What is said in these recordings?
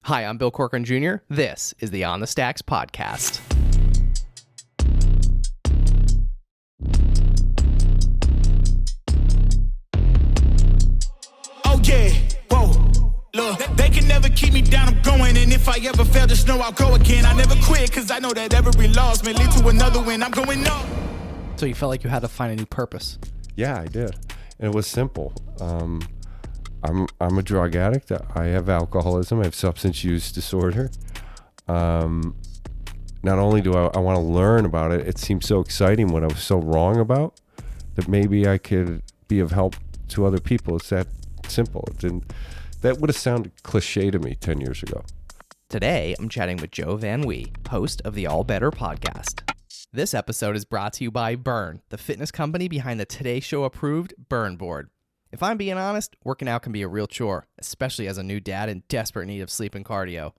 Hi, I'm Bill Corcoran Jr. This is the On the Stacks podcast. Oh yeah, whoa, look, they can never keep me down, I'm going, and if I ever fail, just know I'll go again. I never quit, cause I know that every loss may lead to another win. I'm going up. So you felt like you had to find a new purpose. Yeah, I did. And it was simple. I'm a drug addict. I have alcoholism. I have substance use disorder. Not only do I want to learn about it, it seemed so exciting what I was so wrong about that maybe I could be of help to other people. It's that simple. That would have sounded cliche to me 10 years ago. Today, I'm chatting with Joe Van Wie, host of the AllBetter Podcast. This episode is brought to you by Burn, the fitness company behind the Today Show approved Burn board. If I'm being honest, working out can be a real chore, especially as a new dad in desperate need of sleep and cardio.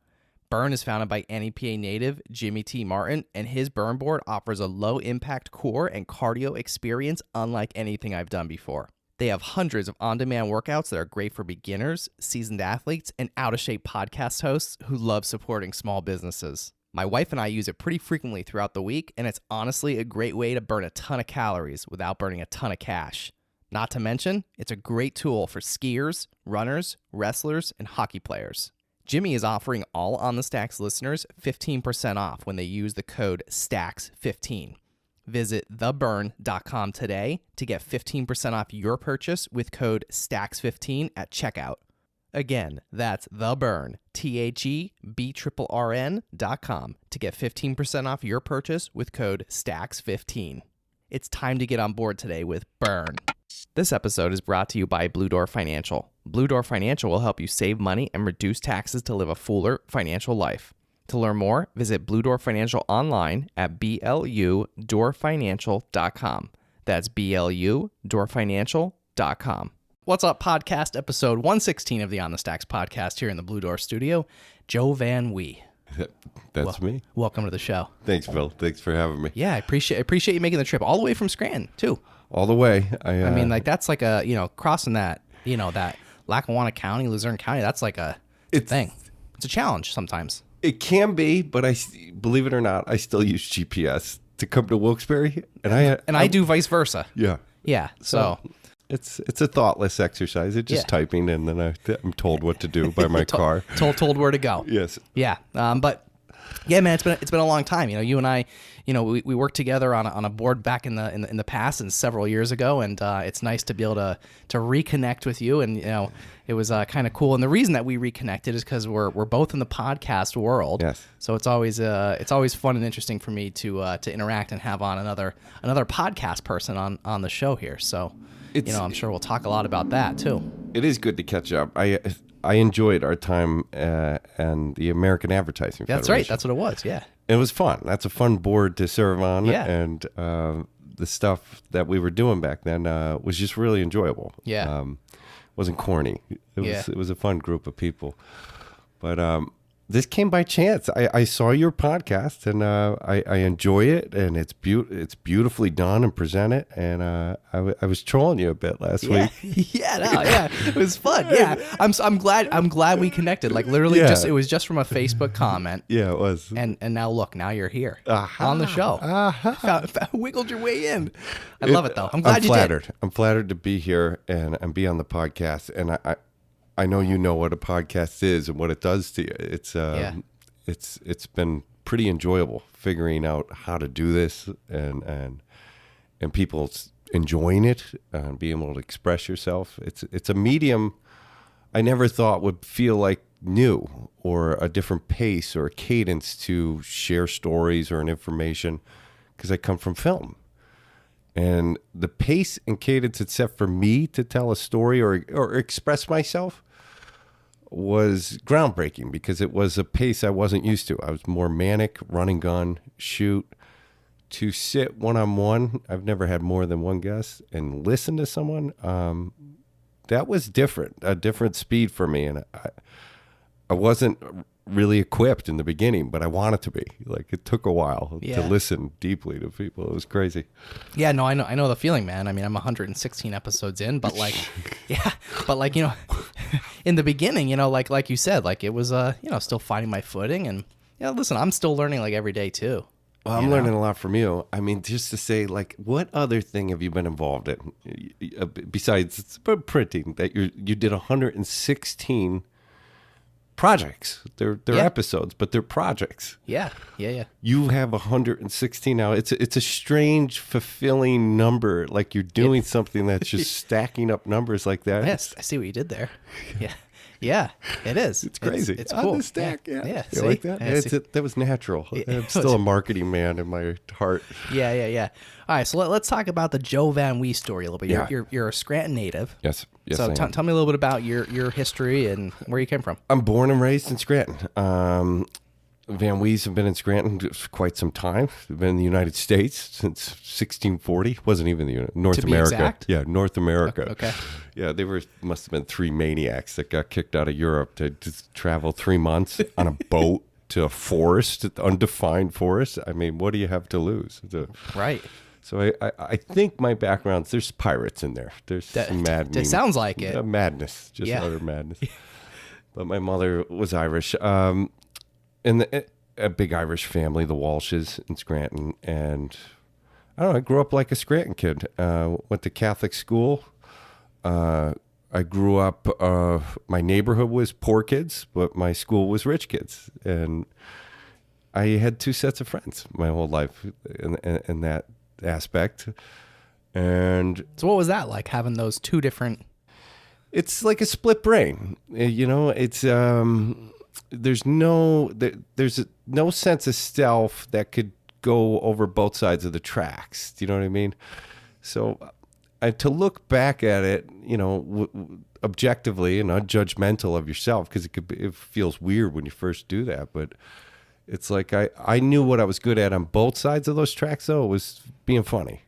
Burn is founded by NEPA native Jimmy T. Martin, and his Burn board offers a low-impact core and cardio experience unlike anything I've done before. They have hundreds of on-demand workouts that are great for beginners, seasoned athletes, and out-of-shape podcast hosts who love supporting small businesses. My wife and I use it pretty frequently throughout the week, and it's honestly a great way to burn a ton of calories without burning a ton of cash. Not to mention, it's a great tool for skiers, runners, wrestlers, and hockey players. Jimmy is offering all On the Stacks listeners 15% off when they use the code STACKS15. Visit theburn.com today to get 15% off your purchase with code STACKS15 at checkout. Again, that's theburn, THEBRRN.com to get 15% off your purchase with code STACKS15. It's time to get on board today with Burn. This episode is brought to you by Blue Door Financial. Blue Door Financial will help you save money and reduce taxes to live a fuller financial life. To learn more, visit Blue Door Financial online at BLUdoorfinancial.com. That's BLUdoorfinancial.com. What's up, podcast episode 116 of the On the Stacks podcast here in the Blue Door studio. Joe Van Wie. That's me. Welcome to the show. Thanks, Bill. Thanks for having me. Yeah, I appreciate you making the trip all the way from Scranton, too. All the way. I mean, like, that's like a, crossing that, that Lackawanna County, Luzerne County, that's like a thing. It's a challenge sometimes. It can be, but believe it or not, I still use GPS to come to Wilkes-Barre, and I do vice versa. Yeah. Yeah. So it's a thoughtless exercise. It's just typing, and then I'm told what to do by my car. Told where to go. Yes. Yeah. But yeah, man, it's been a long time. You and I, we worked together on a board back in the past and several years ago, and it's nice to be able to reconnect with you. And it was kind of cool. And the reason that we reconnected is because we're both in the podcast world. Yes. So it's always fun and interesting for me to interact and have on another podcast person on the show here. So I'm sure we'll talk a lot about that too. It is good to catch up. I enjoyed our time and the American Advertising Federation. That's right. That's what it was. Yeah. It was fun. That's a fun board to serve on. Yeah. And the stuff that we were doing back then was just really enjoyable. Yeah. Wasn't corny. It was a fun group of people. But this came by chance. I saw your podcast, and I enjoy it, and it's beautifully done and presented. And I was trolling you a bit last week. Yeah, it was fun. Yeah, I'm glad we connected. Like literally, it was just from a Facebook comment. Yeah, it was. And now look, now you're here on the show. Wiggled your way in. I love it though. I'm glad you did. I'm flattered to be here and be on the podcast. And I know you know what a podcast is and what it does to you. It's been pretty enjoyable figuring out how to do this and people enjoying it and being able to express yourself. It's a medium I never thought would feel like new or a different pace or a cadence to share stories or an information because I come from film. And the pace and cadence it's set for me to tell a story or express myself was groundbreaking because it was a pace I wasn't used to. I was more manic, run and gun, shoot. To sit one-on-one, I've never had more than one guest, and listen to someone, that was different, a different speed for me. And I wasn't really equipped in the beginning, but I wanted to be. Like, it took a while to listen deeply to people. It was crazy. Yeah, no, I know the feeling, man. I mean, I'm 116 episodes in, but like, in the beginning, like you said, like it was, still finding my footing, and listen, I'm still learning like every day too. Well, I'm learning a lot from you. I mean, just to say, like, what other thing have you been involved in besides printing? That you did 116 projects. They're episodes, but they're projects. Yeah. You have 116 now. It's a strange, fulfilling number. Like you're doing something that's just stacking up numbers like that. Yes, I see what you did there. Yeah, it is. It's crazy. It's cool. On the stack, yeah. You See? like that? That was natural. I'm still a marketing man in my heart. Yeah. All right, so let's talk about the Joe Van Wie story a little bit. You're a Scranton native. Yes. So tell me a little bit about your history and where you came from. I'm born and raised in Scranton. Van Wies have been in Scranton for quite some time. They've been in the United States since 1640. Wasn't even the North America. Exact? Yeah, North America. Okay. Yeah, must have been three maniacs that got kicked out of Europe to just travel 3 months on a boat to a forest, undefined forest. I mean, what do you have to lose? Right. So I think my background's, there's pirates in there. There's some madness. It sounds like it. Madness, just utter madness. But my mother was Irish. In a big Irish family, the Walshes in Scranton, and I don't know, I grew up like a Scranton kid. Went to Catholic school. I grew up, my neighborhood was poor kids, but my school was rich kids. And I had two sets of friends my whole life in that aspect. And so what was that like, having those two different... It's like a split brain. It's... There's no sense of self that could go over both sides of the tracks. Do you know what I mean? So to look back at it, objectively and unjudgmental of yourself, because it feels weird when you first do that. But it's like I knew what I was good at on both sides of those tracks, though. It was being funny.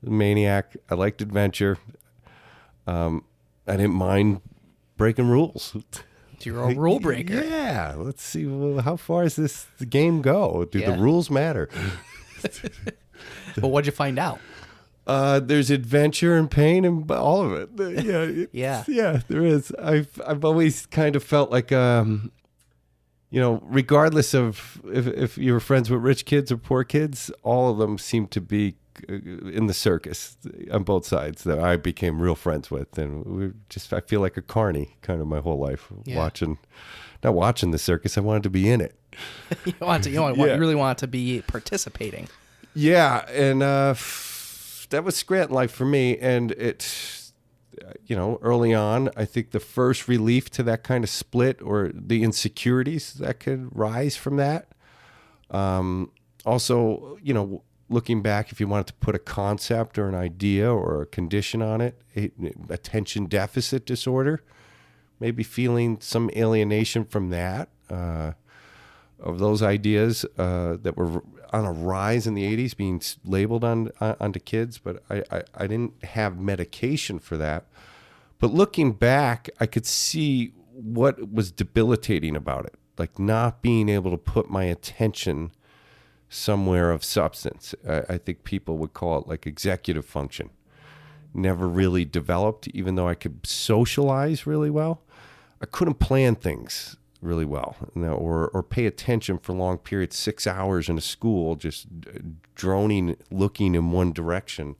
Maniac. I liked adventure. I didn't mind breaking rules. You're a rule breaker. Yeah. Let's see. Well, how far does the game go? Do the rules matter? But what'd you find out? There's adventure and pain and all of it. Yeah, there is. I've always kind of felt like, regardless of if you were friends with rich kids or poor kids, all of them seem to be in the circus on both sides that I became real friends with, and I feel like a carny kind of my whole life, not watching the circus. I wanted to be in it. You really want to be participating. Yeah, and that was Scranton life for me, and it, early on, I think the first relief to that kind of split or the insecurities that could rise from that. Also, looking back, if you wanted to put a concept or an idea or a condition on it, attention deficit disorder, maybe feeling some alienation from that, of those ideas that were on a rise in the 80s being labeled onto kids, but I didn't have medication for that. But looking back, I could see what was debilitating about it, like not being able to put my attention somewhere of substance. I think people would call it like executive function. Never really developed, even though I could socialize really well. I couldn't plan things really well, or pay attention for long periods, 6 hours in a school, just droning, looking in one direction.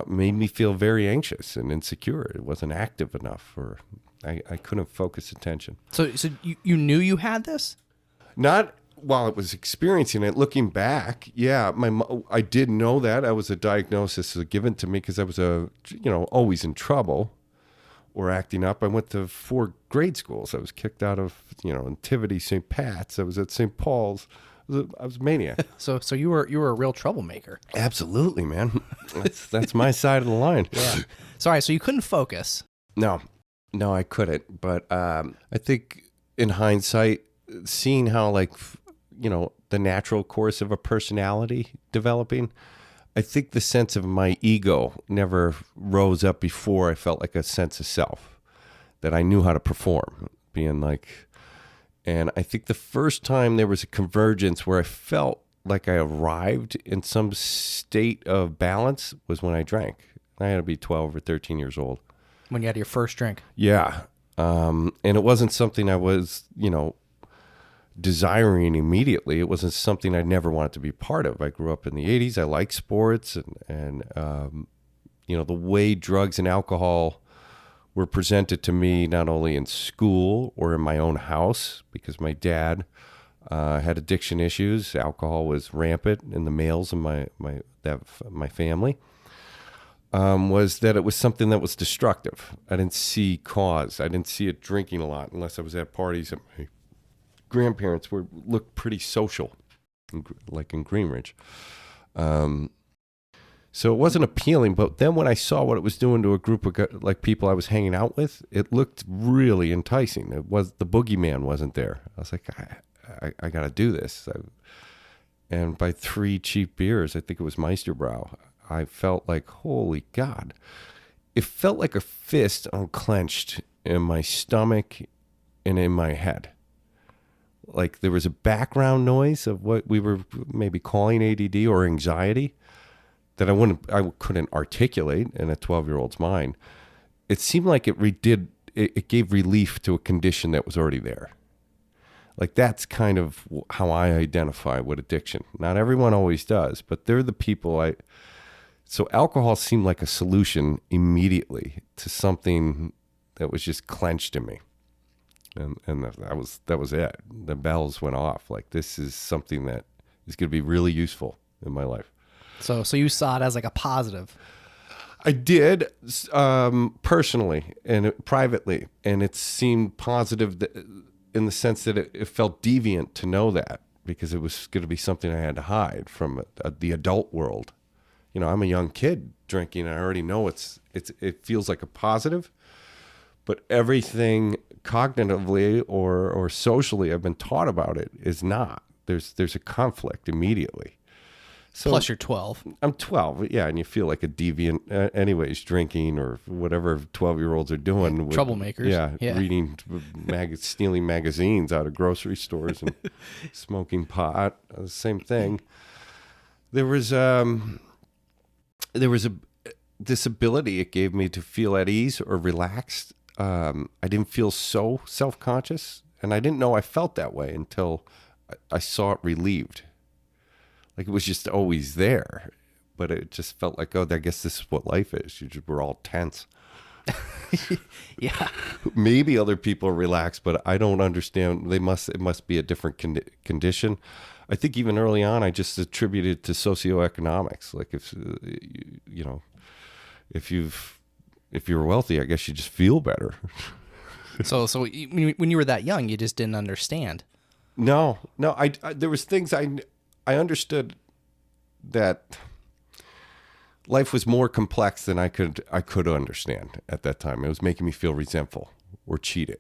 Made me feel very anxious and insecure. It wasn't active enough, or I couldn't focus attention. So you knew you had this? Not while I was experiencing it. Looking back, yeah, I did know that. I was a diagnosis given to me because I was always in trouble or acting up. I went to 4 grade schools. I was kicked out of Nativity, St. Pat's. I was at St. Paul's. I was a maniac. So you were a real troublemaker. Absolutely, man. That's my side of the line. Yeah. Sorry, so you couldn't focus. No, I couldn't. But I think in hindsight, seeing how the natural course of a personality developing, I think the sense of my ego never rose up before I felt like a sense of self, that I knew how to perform, being like, And I think the first time there was a convergence where I felt like I arrived in some state of balance was when I drank. I had to be 12 or 13 years old. When you had your first drink? Yeah. And it wasn't something I was, desiring immediately. It wasn't something I never wanted to be part of. I grew up in the 80s. I like sports and the way drugs and alcohol were presented to me, not only in school or in my own house, because my dad had addiction issues. Alcohol was rampant in the males in my family. Was that it was something that was destructive. I didn't see cause. I didn't see it drinking a lot unless I was at parties. And my grandparents looked pretty social, like in Greenridge. So it wasn't appealing. But then when I saw what it was doing to a group of people I was hanging out with, it looked really enticing. It was the boogeyman wasn't there. I was like, I got to do this. And by 3 cheap beers, I think it was Meisterbrau, I felt like, holy God. It felt like a fist unclenched in my stomach and in my head. Like there was a background noise of what we were maybe calling ADD or anxiety that I couldn't articulate in a 12-year-old's mind. It seemed like it gave relief to a condition that was already there. Like that's kind of how I identify with addiction. Not everyone always does, but they're the people so alcohol seemed like a solution immediately to something that was just clenched in me. And that was it. The bells went off. Like this is something that is going to be really useful in my life. So you saw it as like a positive. I did personally and privately, and it seemed positive in the sense that it felt deviant to know that, because it was going to be something I had to hide from the adult world. I'm a young kid drinking, and I already know it feels like a positive, but everything cognitively or socially I've been taught about it is not. There's a conflict immediately. So, plus you're 12. I'm 12, yeah, and you feel like a deviant anyways, drinking or whatever 12-year-olds are doing. Troublemakers. Yeah. Reading, stealing magazines out of grocery stores and smoking pot, same thing. There was this ability it gave me to feel at ease or relaxed. I didn't feel so self-conscious, and I didn't know I felt that way until I saw it relieved. Like it was just always there, but it just felt like, I guess this is what life is. We're all tense. Yeah. Maybe other people are relaxed, but I don't understand. It must be a different condition. I think even early on, I just attributed it to socioeconomics. Like if you're wealthy, I guess you just feel better. So when you were that young, you just didn't understand. No. I there was things I understood that life was more complex than I could understand at that time. It was making me feel resentful or cheated.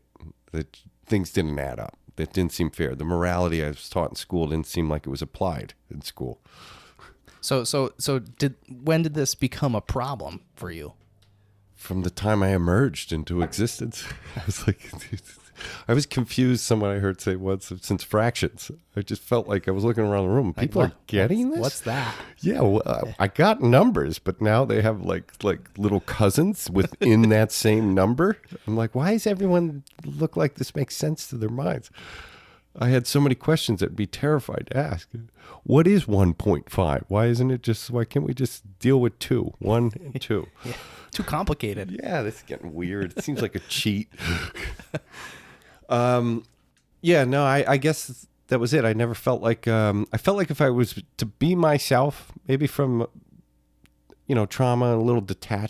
That things didn't add up. That didn't seem fair. The morality I was taught in school didn't seem like it was applied in school. So when did this become a problem for you? From the time I emerged into existence. I was confused. Someone I heard say once since fractions. I just felt like I was looking around the room. People are getting this? What's that? Yeah, well, I got numbers, but now they have like little cousins within that same number. I'm like, why does everyone look like this makes sense to their minds? I had so many questions I'd be terrified to ask. What is 1.5? Why can't we just deal with 2? 1 and 2? Yeah, too complicated. Yeah, this is getting weird. It seems like a cheat. I guess that was it. I never felt like, I felt like if I was to be myself, maybe from, trauma and a little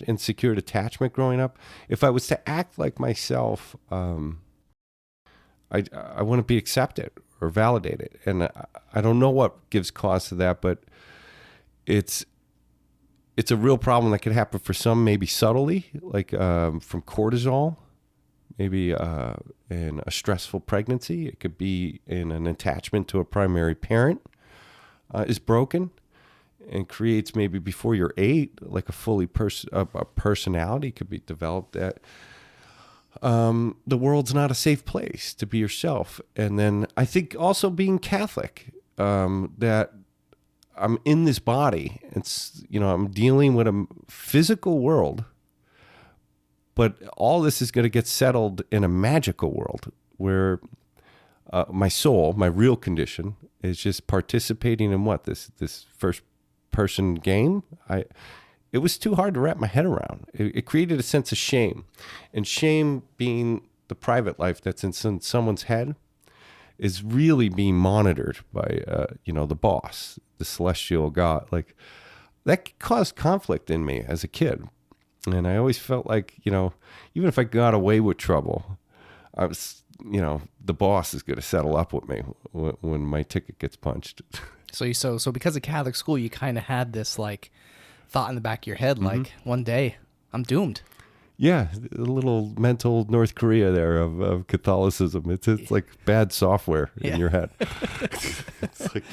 insecure detachment growing up, if I was to act like myself, I wouldn't be accepted or validated. And I don't know what gives cause to that, but it's a real problem that could happen for some, maybe subtly, like from cortisol. Maybe in a stressful pregnancy. It could be in an attachment to a primary parent is broken and creates maybe before you're 8, like a fully a personality could be developed that the world's not a safe place to be yourself. And then I think also being Catholic, that I'm in this body. It's, I'm dealing with a physical world, but all this is going to get settled in a magical world where my soul, my real condition, is just participating in what? This first person game? It was too hard to wrap my head around. It created a sense of shame. And shame, being the private life that's in someone's head, is really being monitored by, the boss, the celestial God. Like, that caused conflict in me as a kid. And I always felt like, even if I got away with trouble, I was, the boss is going to settle up with me when my ticket gets punched. So because of Catholic school, you kind of had this like thought in the back of your head, like one day I'm doomed. Yeah, a little mental North Korea there of Catholicism. It's like bad software in your head. It's like,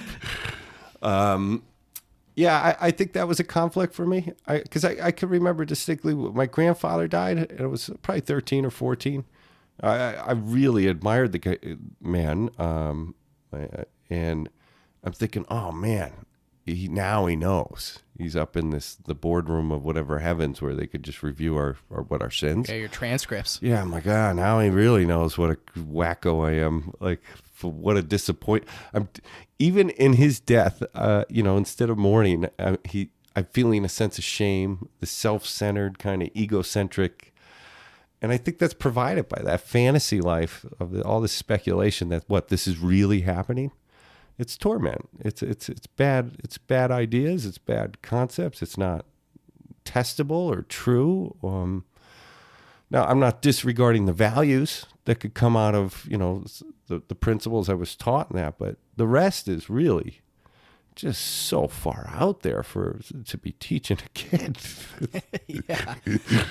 I think that was a conflict for me. Because I could remember distinctly my grandfather died, and it was probably 13 or 14. I really admired the man, and I'm thinking, oh man, now he knows. He's up in the boardroom of whatever heavens where they could just review our sins. Yeah, your transcripts. Yeah, my God, now he really knows what a wacko I am. Like, what a disappointment. Even in his death, instead of mourning, I'm feeling a sense of shame, the self-centered, kind of egocentric. And I think that's provided by that fantasy life of all this speculation that this is really happening. It's torment. It's bad. It's bad ideas. It's bad concepts. It's not testable or true. Now, I'm not disregarding the values that could come out of the principles I was taught in that, but the rest is really just so far out there to be teaching a kid. Yeah.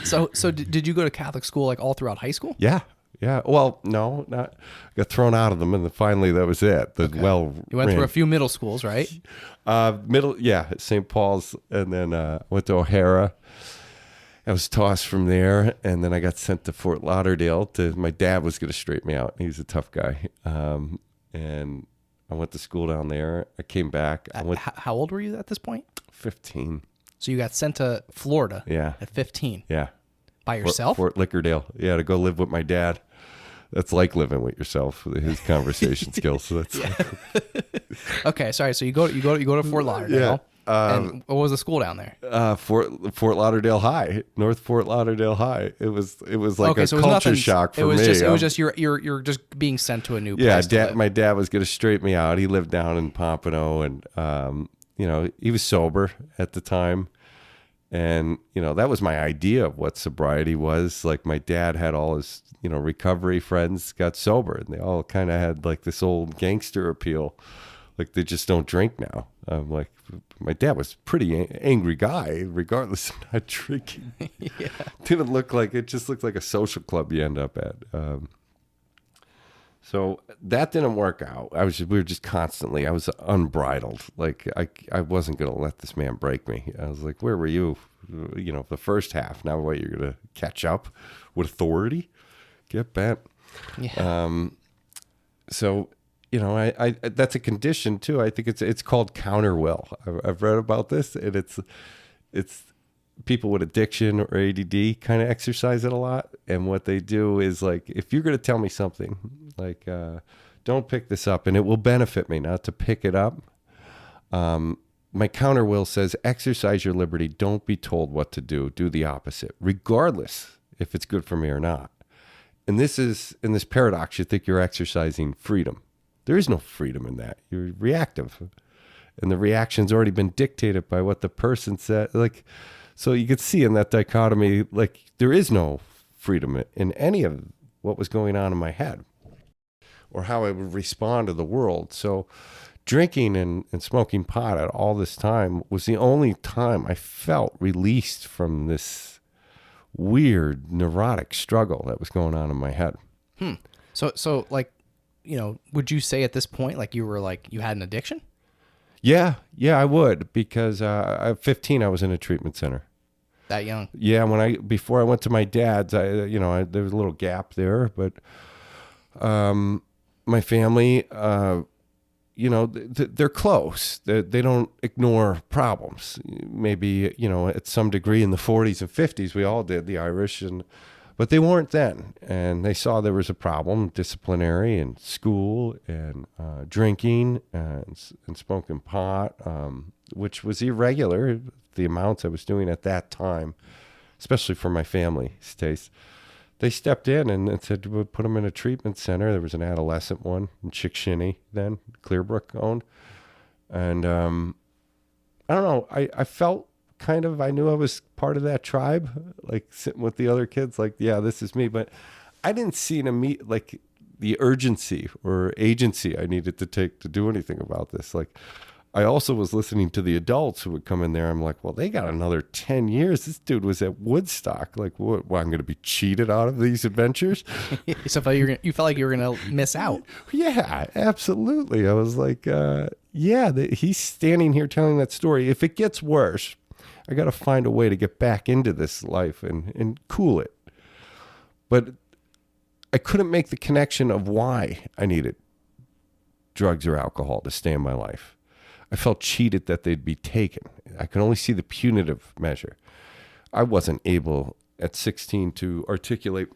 So did you go to Catholic school like all throughout high school? Yeah. Yeah. Well, no, not. I got thrown out of them, and then finally that was it. You went through a few middle schools, right? St. Paul's, and then went to O'Hara. I was tossed from there, and then I got sent to Fort Lauderdale. My dad was going to straighten me out. He was a tough guy, and I went to school down there. I came back. How old were you at this point? 15. So you got sent to Florida. Yeah. At 15. Yeah. By yourself? Fort Lickerdale. Yeah, to go live with my dad. That's like living with yourself. His conversation skills. So that's Okay, sorry. So you go to Fort Lauderdale. Yeah. And what was the school down there? Fort Lauderdale High, North Fort Lauderdale High. It was like a culture shock for me. It was just you're just being sent to a new place. Yeah, my dad was going to straighten me out. He lived down in Pompano, and he was sober at the time. And, that was my idea of what sobriety was. Like, my dad had all his, recovery friends got sober, and they all kind of had like this old gangster appeal. Like, they just don't drink now. I'm like, my dad was a pretty angry guy, regardless of not drinking. Yeah. It just looked like a social club you end up at. So that didn't work out. We were just constantly, I was unbridled. Like, I wasn't going to let this man break me. I was like, where were you? The first half. Now what, you're going to catch up with authority? Get bent. Yeah. I that's a condition too. I think it's called counter will. I've read about this, and it's people with addiction or ADD kind of exercise it a lot. And what they do is, like, if you're going to tell me something, like, don't pick this up, and it will benefit me not to pick it up. My counter will says, exercise your liberty. Don't be told what to do. Do the opposite, regardless if it's good for me or not. And this is, in this paradox, you think you're exercising freedom. There is no freedom in that. You're reactive. And the reaction's already been dictated by what the person said. Like, so you could see in that dichotomy, like, there is no freedom in any of what was going on in my head or how I would respond to the world. So drinking and smoking pot at all this time was the only time I felt released from this weird neurotic struggle that was going on in my head. So like, would you say at this point, like, you had an addiction? Yeah, I would, because at 15 I was in a treatment center. That young? Yeah, before I went to my dad's, there was a little gap there, but my family, they're close. They don't ignore problems. Maybe, at some degree in the 40s and 50s, we all did, the Irish, but they weren't then. And they saw there was a problem, disciplinary and school and drinking and smoking pot, which was irregular, the amounts I was doing at that time, especially for my family's taste. They stepped in and said we'll put them in a treatment center. There was an adolescent one in Chick-Shinny then, Clearbrook owned. And I don't know, I felt I knew I was part of that tribe, like sitting with the other kids, like, yeah, this is me. But I didn't see the urgency or agency I needed to take to do anything about this. Like, I also was listening to the adults who would come in there. I'm like, well, they got another 10 years. This dude was at Woodstock. Like, what? I'm going to be cheated out of these adventures? So you felt like you were going to miss out. Yeah, absolutely. I was like, he's standing here telling that story. If it gets worse, I got to find a way to get back into this life and cool it. But I couldn't make the connection of why I needed drugs or alcohol to stay in my life. I felt cheated that they'd be taken. I could only see the punitive measure. I wasn't able at 16 to articulate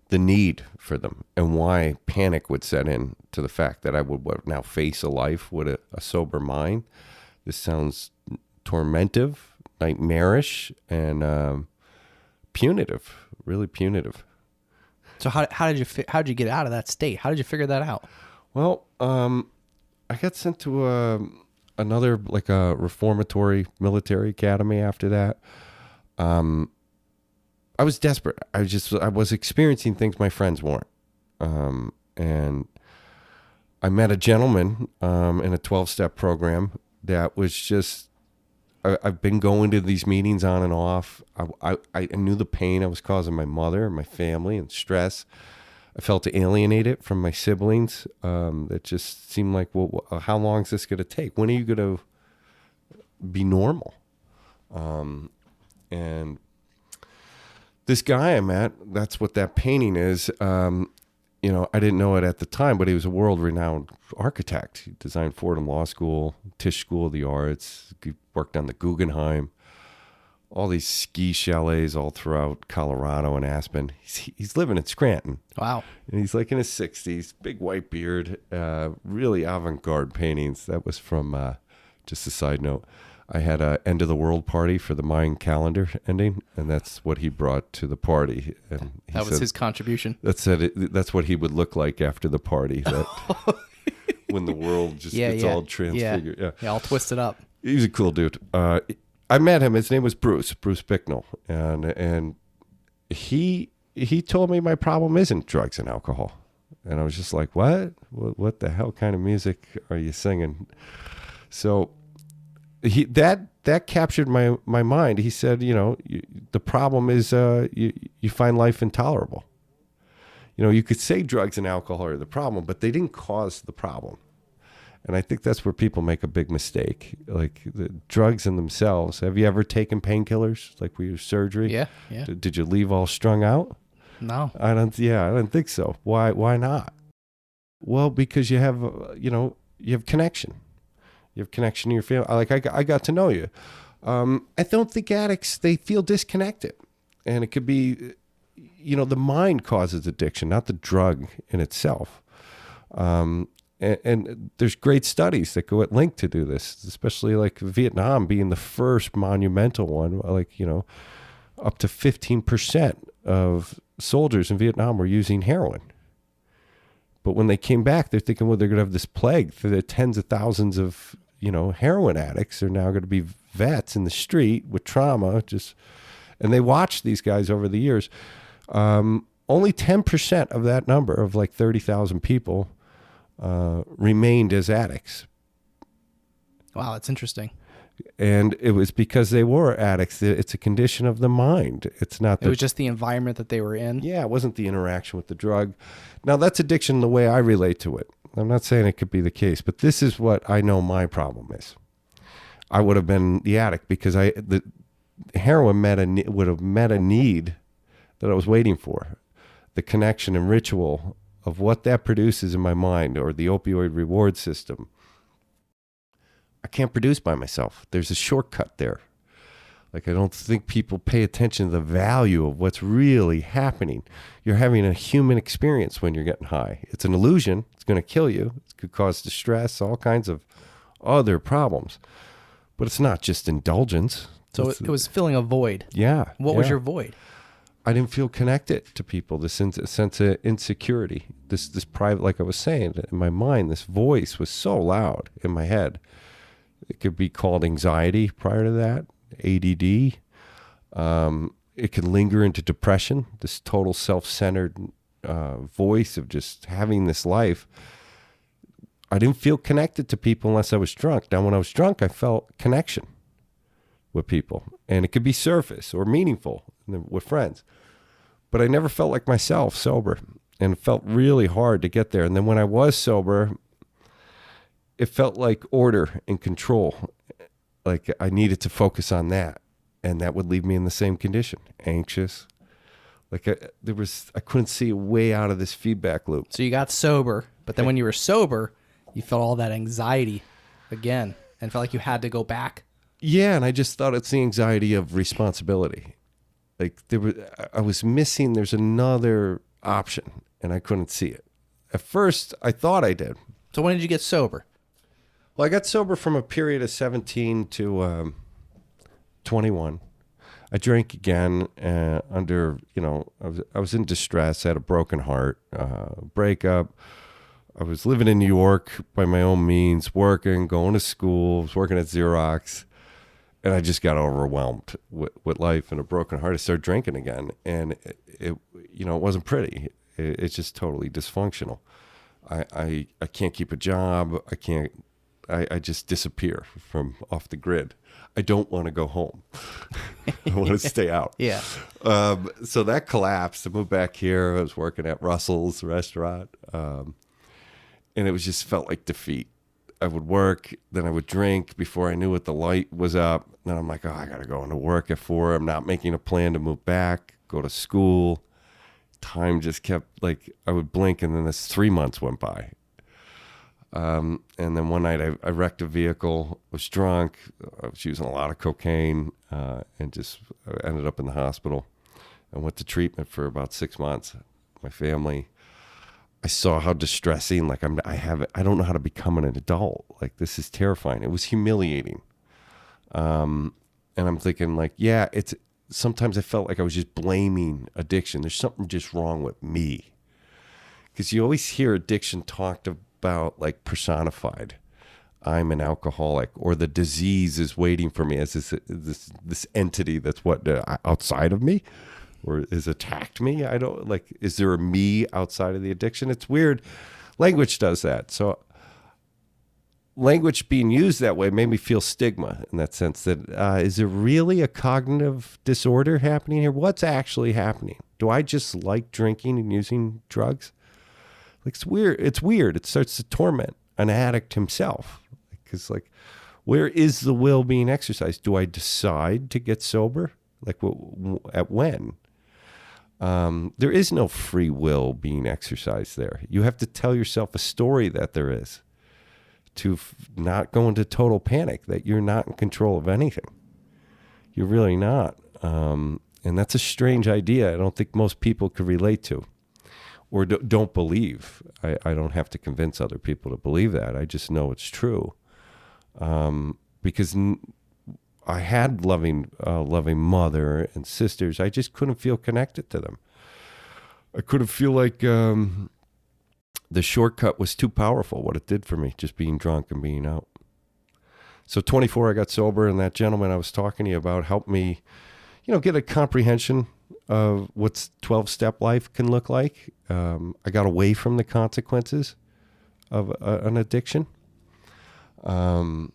the need for them and why panic would set in to the fact that I would now face a life with a sober mind. This sounds tormentive, nightmarish, and punitive, really punitive. So how did you get out of that state? How did you figure that out? Well, I got sent to another, like a reformatory military academy after that. I was desperate. I was experiencing things my friends weren't. And I met a gentleman in a 12-step program that was just, I've been going to these meetings on and off. I knew the pain I was causing my mother and my family and stress. I felt alienated from my siblings. It just seemed like, well, how long is this going to take? When are you going to be normal? And this guy I met, that's what that painting is. I didn't know it at the time, but he was a world-renowned architect. He designed Fordham Law School, Tisch School of the Arts. He worked on the Guggenheim. All these ski chalets all throughout Colorado and Aspen. He's living in Scranton. Wow. And he's like in his 60s, big white beard, really avant-garde paintings. That was from, just a side note, I had a end of the world party for the Mayan calendar ending, and that's what he brought to the party. And that was his contribution. That's what he would look like after the party, that when the world just gets all transfigured. Yeah, all twisted up. He's a cool dude. I met him. His name was Bruce Bicknell, and he told me my problem isn't drugs and alcohol, and I was just like, what the hell kind of music are you singing? So that captured my mind. He said, the problem is you find life intolerable. You could say drugs and alcohol are the problem, but they didn't cause the problem. And I think that's where people make a big mistake. Like the drugs in themselves. Have you ever taken painkillers, like with your surgery? Yeah. Did you leave all strung out? No. I don't think so. Why not? Well, because you have, you have connection. You have connection to your family. Like I got to know you. I don't think addicts, they feel disconnected. And it could be, the mind causes addiction, not the drug in itself. And there's great studies that go at length to do this, especially like Vietnam being the first monumental one. Like, up to 15% of soldiers in Vietnam were using heroin. But when they came back, they're thinking, well, they're going to have this plague. The tens of thousands of, heroin addicts are now going to be vets in the street with trauma. And they watched these guys over the years. Only 10% of that number of like 30,000 people remained as addicts. Wow, that's interesting. And it was because they were addicts. It's a condition of the mind. It's not. It was just the environment that they were in. Yeah, it wasn't the interaction with the drug. Now that's addiction the way I relate to it. I'm not saying it could be the case, but this is what I know my problem is. I would have been the addict because heroin would have met a need that I was waiting for. The connection and ritual of what that produces in my mind, or the opioid reward system, I can't produce by myself. There's a shortcut there. Like, I don't think people pay attention to the value of what's really happening. You're having a human experience when you're getting high. It's an illusion. It's going to kill you. It could cause distress, all kinds of other problems. But it's not just indulgence. So it was filling a void. Yeah. What was your void? I didn't feel connected to people. This sense of insecurity. This private, like I was saying, in my mind, this voice was so loud in my head. It could be called anxiety prior to that, ADD. It can linger into depression, this total self-centered voice of just having this life. I didn't feel connected to people unless I was drunk. Now, when I was drunk, I felt connection with people. And it could be surface or meaningful with friends. But I never felt like myself sober. And it felt really hard to get there. And then when I was sober, it felt like order and control. Like I needed to focus on that. And that would leave me in the same condition, anxious. Like I couldn't see a way out of this feedback loop. So you got sober, but then when you were sober, you felt all that anxiety again and felt like you had to go back. Yeah, and I just thought it's the anxiety of responsibility. Like I was missing, there's another option, and I couldn't see it. At first, I thought I did. So when did you get sober? Well, I got sober from a period of 17 to 21. I drank again under, I was in distress. I had a broken heart, breakup. I was living in New York by my own means, working, going to school, was working at Xerox. And I just got overwhelmed with life and a broken heart. I started drinking again. And it wasn't pretty. It's just totally dysfunctional. I can't keep a job. I just disappear from off the grid. I don't want to go home. I want to stay out. Yeah. So that collapsed. I moved back here. I was working at Russell's restaurant. And it was just felt like defeat. I would work, then I would drink before I knew what the light was up. Then I'm like, I got to go into work at 4. I'm not making a plan to move back, go to school. Time just kept, like, I would blink, and then this 3 months went by. And then one night I wrecked a vehicle, was drunk, I was using a lot of cocaine, and just ended up in the hospital. I went to treatment for about 6 months. My family, I saw how distressing, like I don't know how to become an adult. Like, this is terrifying. It was humiliating. And I'm thinking, like, yeah, sometimes I felt like I was just blaming addiction. There's something just wrong with me. Because you always hear addiction talked about, like, personified. I'm an alcoholic, or the disease is waiting for me as this entity that's outside of me, or has attacked me. I don't, like, is there a me outside of the addiction? It's weird. Language does that. So language being used that way made me feel stigma in that sense that, is there really a cognitive disorder happening here? What's actually happening? Do I just like drinking and using drugs? Like, it's weird. It's weird. It starts to torment an addict himself. Because, like, where is the will being exercised? Do I decide to get sober? Like, at when? There is no free will being exercised there. You have to tell yourself a story that there is to not go into total panic, that you're not in control of anything. You're really not. And that's a strange idea. I don't think most people could relate to or don't believe. I don't have to convince other people to believe that. I just know it's true. Because I had loving mother and sisters. I just couldn't feel connected to them. I couldn't feel like the shortcut was too powerful, what it did for me, just being drunk and being out. So 24, I got sober, and that gentleman I was talking to you about helped me, get a comprehension of what 12-step life can look like. I got away from the consequences of an addiction. And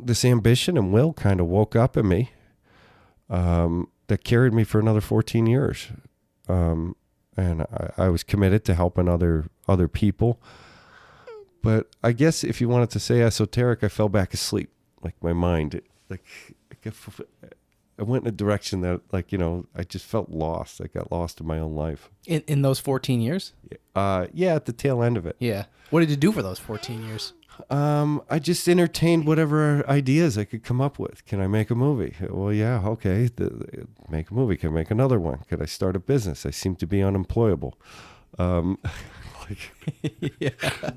this ambition and will kind of woke up in me that carried me for another 14 years. And I was committed to helping other people. But I guess if you wanted to say esoteric, I fell back asleep. Like, my mind, I went in a direction that, like, I just felt lost. I got lost in my own life. In those 14 years? Yeah, at the tail end of it. Yeah. What did you do for those 14 years? I just entertained whatever ideas I could come up with. Can I make a movie? Well, yeah, okay. Make a movie. Can I make another one? Could I start a business? I seem to be unemployable. Yeah.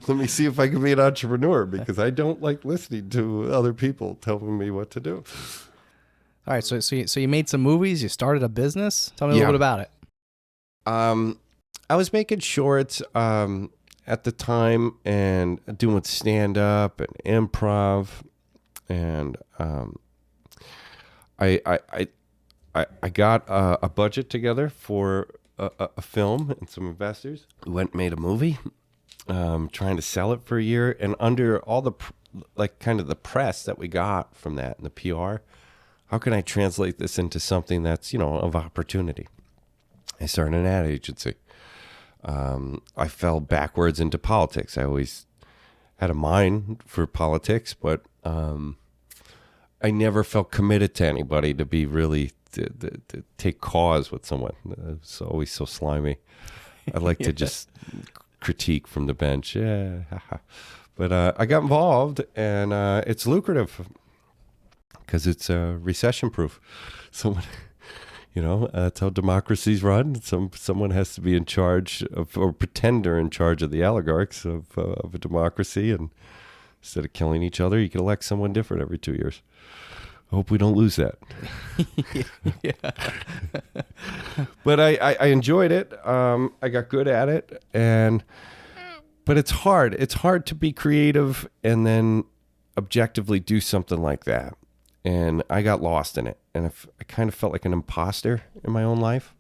Let me see if I can be an entrepreneur, because I don't like listening to other people telling me what to do. All right, so you made some movies. You started a business. Tell me a little bit about it. I was making shorts at the time and doing stand up and improv, and I got a budget together for a film and some investors. We went and made a movie, trying to sell it for a year, and under all the kind of the press that we got from that and the PR, how can I translate this into something that's of opportunity? I started an ad agency. I fell backwards into politics. I always had a mind for politics, but I never felt committed to anybody to be really to take cause with someone. It's always so slimy. I like to just critique from the bench. Yeah, but I got involved, and it's lucrative because it's recession proof. Someone. That's how democracies run. Someone has to be in charge of, or pretend they're in charge of the oligarchs of a democracy. And instead of killing each other, you can elect someone different every 2 years. I hope we don't lose that. Yeah. But I enjoyed it. I got good at it, but it's hard. It's hard to be creative and then objectively do something like that. And I got lost in it, and I kind of felt like an imposter in my own life.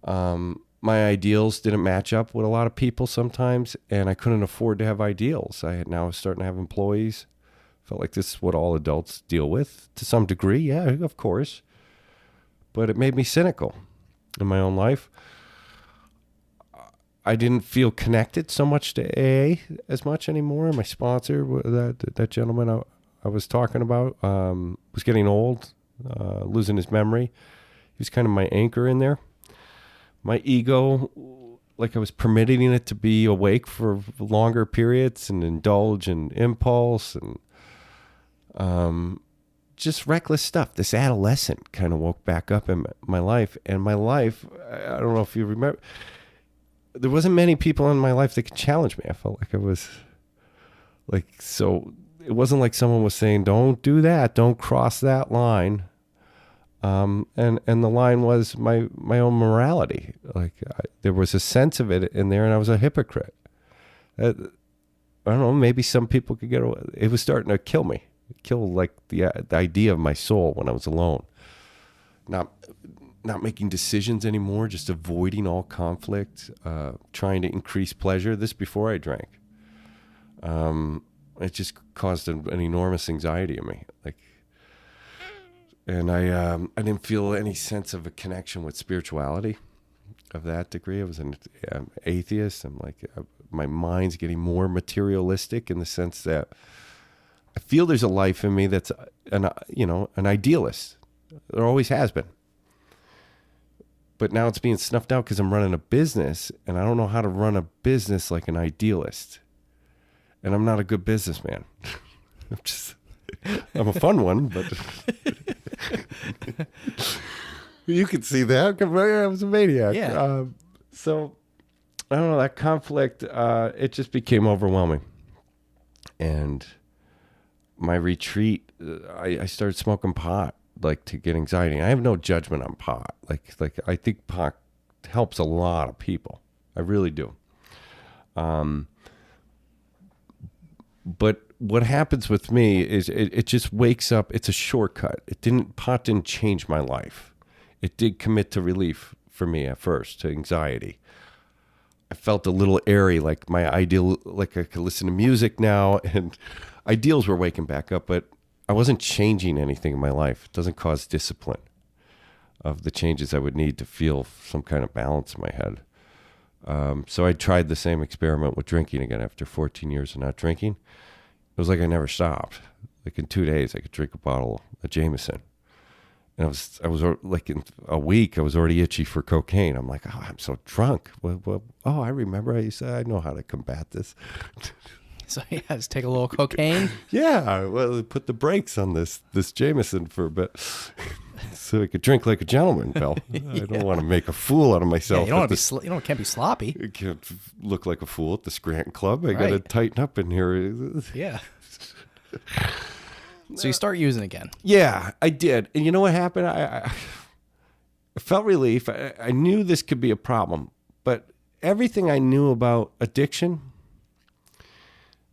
My ideals didn't match up with a lot of people sometimes, and I couldn't afford to have ideals. I was starting to have employees. Felt like this is what all adults deal with to some degree. Yeah, of course. But it made me cynical in my own life. I didn't feel connected so much to AA as much anymore. My sponsor, that gentleman I was talking about, was getting old, losing his memory. He was kind of my anchor in there. My ego, like I was permitting it to be awake for longer periods and indulge in impulse and just reckless stuff. This adolescent kind of woke back up in my life. And my life, I don't know if you remember, there wasn't many people in my life that could challenge me. I felt like I was so... It wasn't like someone was saying, don't do that, don't cross that line. And the line was my own morality. There was a sense of it in there, and I was a hypocrite. I don't know, maybe some people could get away. It was starting to kill me. Kill the idea of my soul when I was alone. Not making decisions anymore, just avoiding all conflict, trying to increase pleasure. This before I drank. It just caused an enormous anxiety in me. And I didn't feel any sense of a connection with spirituality of that degree. I was an atheist. I'm my mind's getting more materialistic in the sense that I feel there's a life in me that's an idealist. There always has been. But now it's being snuffed out because I'm running a business, and I don't know how to run a business like an idealist. And I'm not a good businessman. I'm a fun one, but you could see that. I was a maniac. Yeah. So I don't know, that conflict, it just became overwhelming. And my retreat, I started smoking pot, to get anxiety. I have no judgment on pot. I think pot helps a lot of people. I really do. But what happens with me is it just wakes up. It's a shortcut. Pot didn't change my life. It did commit to relief for me at first, to anxiety. I felt a little airy, like my ideal, like I could listen to music now, and ideals were waking back up, but I wasn't changing anything in my life. It doesn't cause discipline of the changes I would need to feel some kind of balance in my head. So I tried the same experiment with drinking again after 14 years of not drinking. It was like I never stopped. In 2 days, I could drink a bottle of Jameson. And I was like in a week, I was already itchy for cocaine. I'm like, oh, I'm so drunk. Well, oh, I remember I know how to combat this. So yeah, just take a little cocaine. Yeah, well, put the brakes on this Jameson for a bit, so I could drink like a gentleman, Bill. I don't want to make a fool out of myself. Yeah, you don't can't be sloppy. I can't look like a fool at the Scranton Club. I got to tighten up in here. Yeah. So you start using again. Yeah, I did. And you know what happened? I felt relief. I knew this could be a problem, but everything I knew about addiction,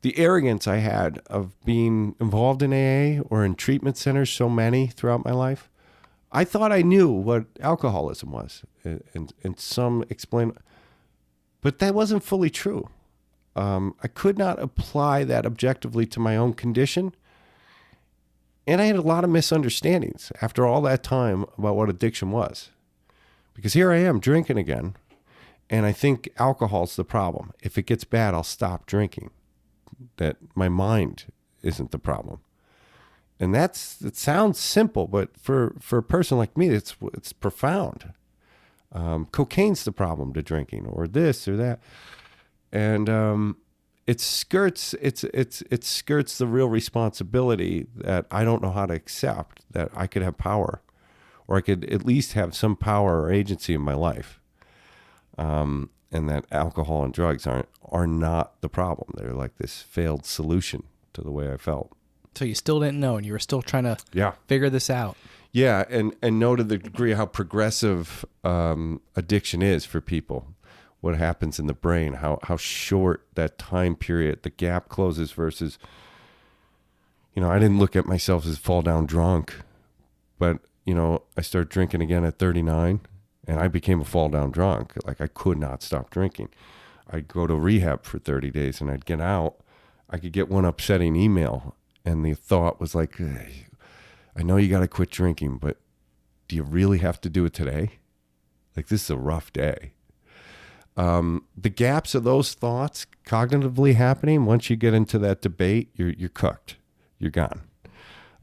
the arrogance I had of being involved in AA or in treatment centers, so many throughout my life, I thought I knew what alcoholism was. And some explain, but that wasn't fully true. I could not apply that objectively to my own condition. And I had a lot of misunderstandings after all that time about what addiction was. Because here I am drinking again, and I think alcohol's the problem. If it gets bad, I'll stop drinking. That my mind isn't the problem. And it sounds simple, but for a person like me, it's profound. Cocaine's the problem to drinking, or this or that. And it skirts the real responsibility that I don't know how to accept, that I could have power, or I could at least have some power or agency in my life, and that alcohol and drugs are not the problem. They're like this failed solution to the way I felt. So you still didn't know, and you were still trying to figure this out. Yeah, and know to the degree how progressive addiction is for people. What happens in the brain, how short that time period, the gap closes versus, I didn't look at myself as fall down drunk, but, I started drinking again at 39 and I became a fall down drunk. Like I could not stop drinking. I'd go to rehab for 30 days and I'd get out. I could get one upsetting email and the thought was like, hey, I know you got to quit drinking, but do you really have to do it today? Like this is a rough day. The gaps of those thoughts cognitively happening, once you get into that debate, you're cooked. You're gone.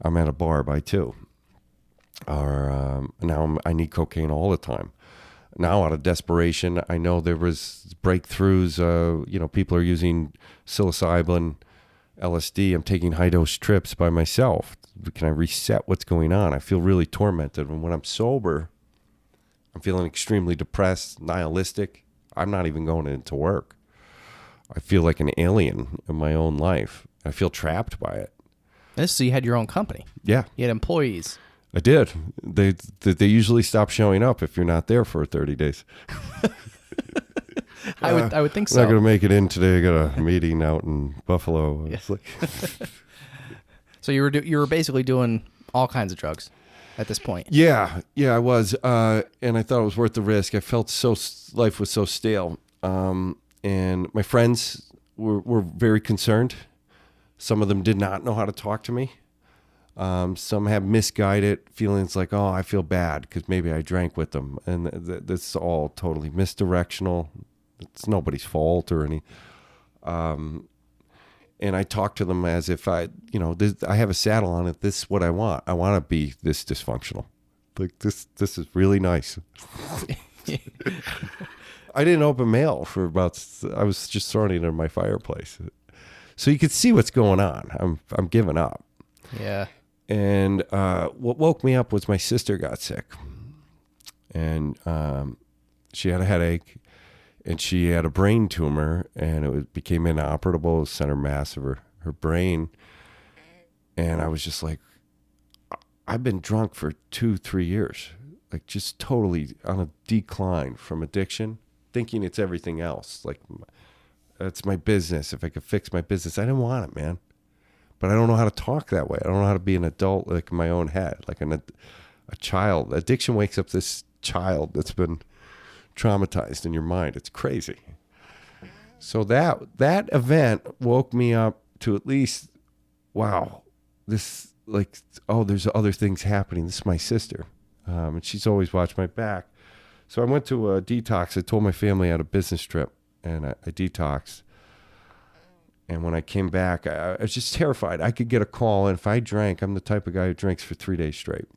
I'm at a bar by 2. Or now I need cocaine all the time. Now out of desperation, I know there was breakthroughs. People are using psilocybin, LSD. I'm taking high-dose trips by myself. Can I reset what's going on? I feel really tormented. And when I'm sober, I'm feeling extremely depressed, nihilistic. I'm not even going into work. I feel like an alien in my own life. I feel trapped by it. So you had your own company. Yeah. You had employees. I did. They usually stop showing up if you're not there for 30 days. I would think so. I'm not going to make it in today. I got a meeting out in Buffalo. Yeah. So you were basically doing all kinds of drugs at this point. Yeah, I was, and I thought it was worth the risk. I felt life was so stale, and my friends were very concerned. Some of them did not know how to talk to me. Some have misguided feelings like, oh, I feel bad because maybe I drank with them, and this is all totally misdirectional. It's nobody's fault or any. And I talk to them as if I have a saddle on it. This is what I want. I want to be this dysfunctional. Like this is really nice. I didn't open mail I was just throwing it in my fireplace. So you could see what's going on. I'm giving up. Yeah. And what woke me up was my sister got sick. And she had a headache. And she had a brain tumor, and it became inoperable, center mass of her brain. And I was just like, I've been drunk for 2-3 years, like just totally on a decline from addiction, thinking it's everything else. Like, it's my business. If I could fix my business, I didn't want it, man. But I don't know how to talk that way. I don't know how to be an adult, like in my own head, like a child. Addiction wakes up this child that's been traumatized in your mind. It's crazy. So that event woke me up to at least, wow, this there's other things happening. This is my sister, and she's always watched my back. So I went to a detox. I told my family I had a business trip, and I detoxed. And when I came back, I was just terrified. I could get a call, and if I drank, I'm the type of guy who drinks for 3 days straight.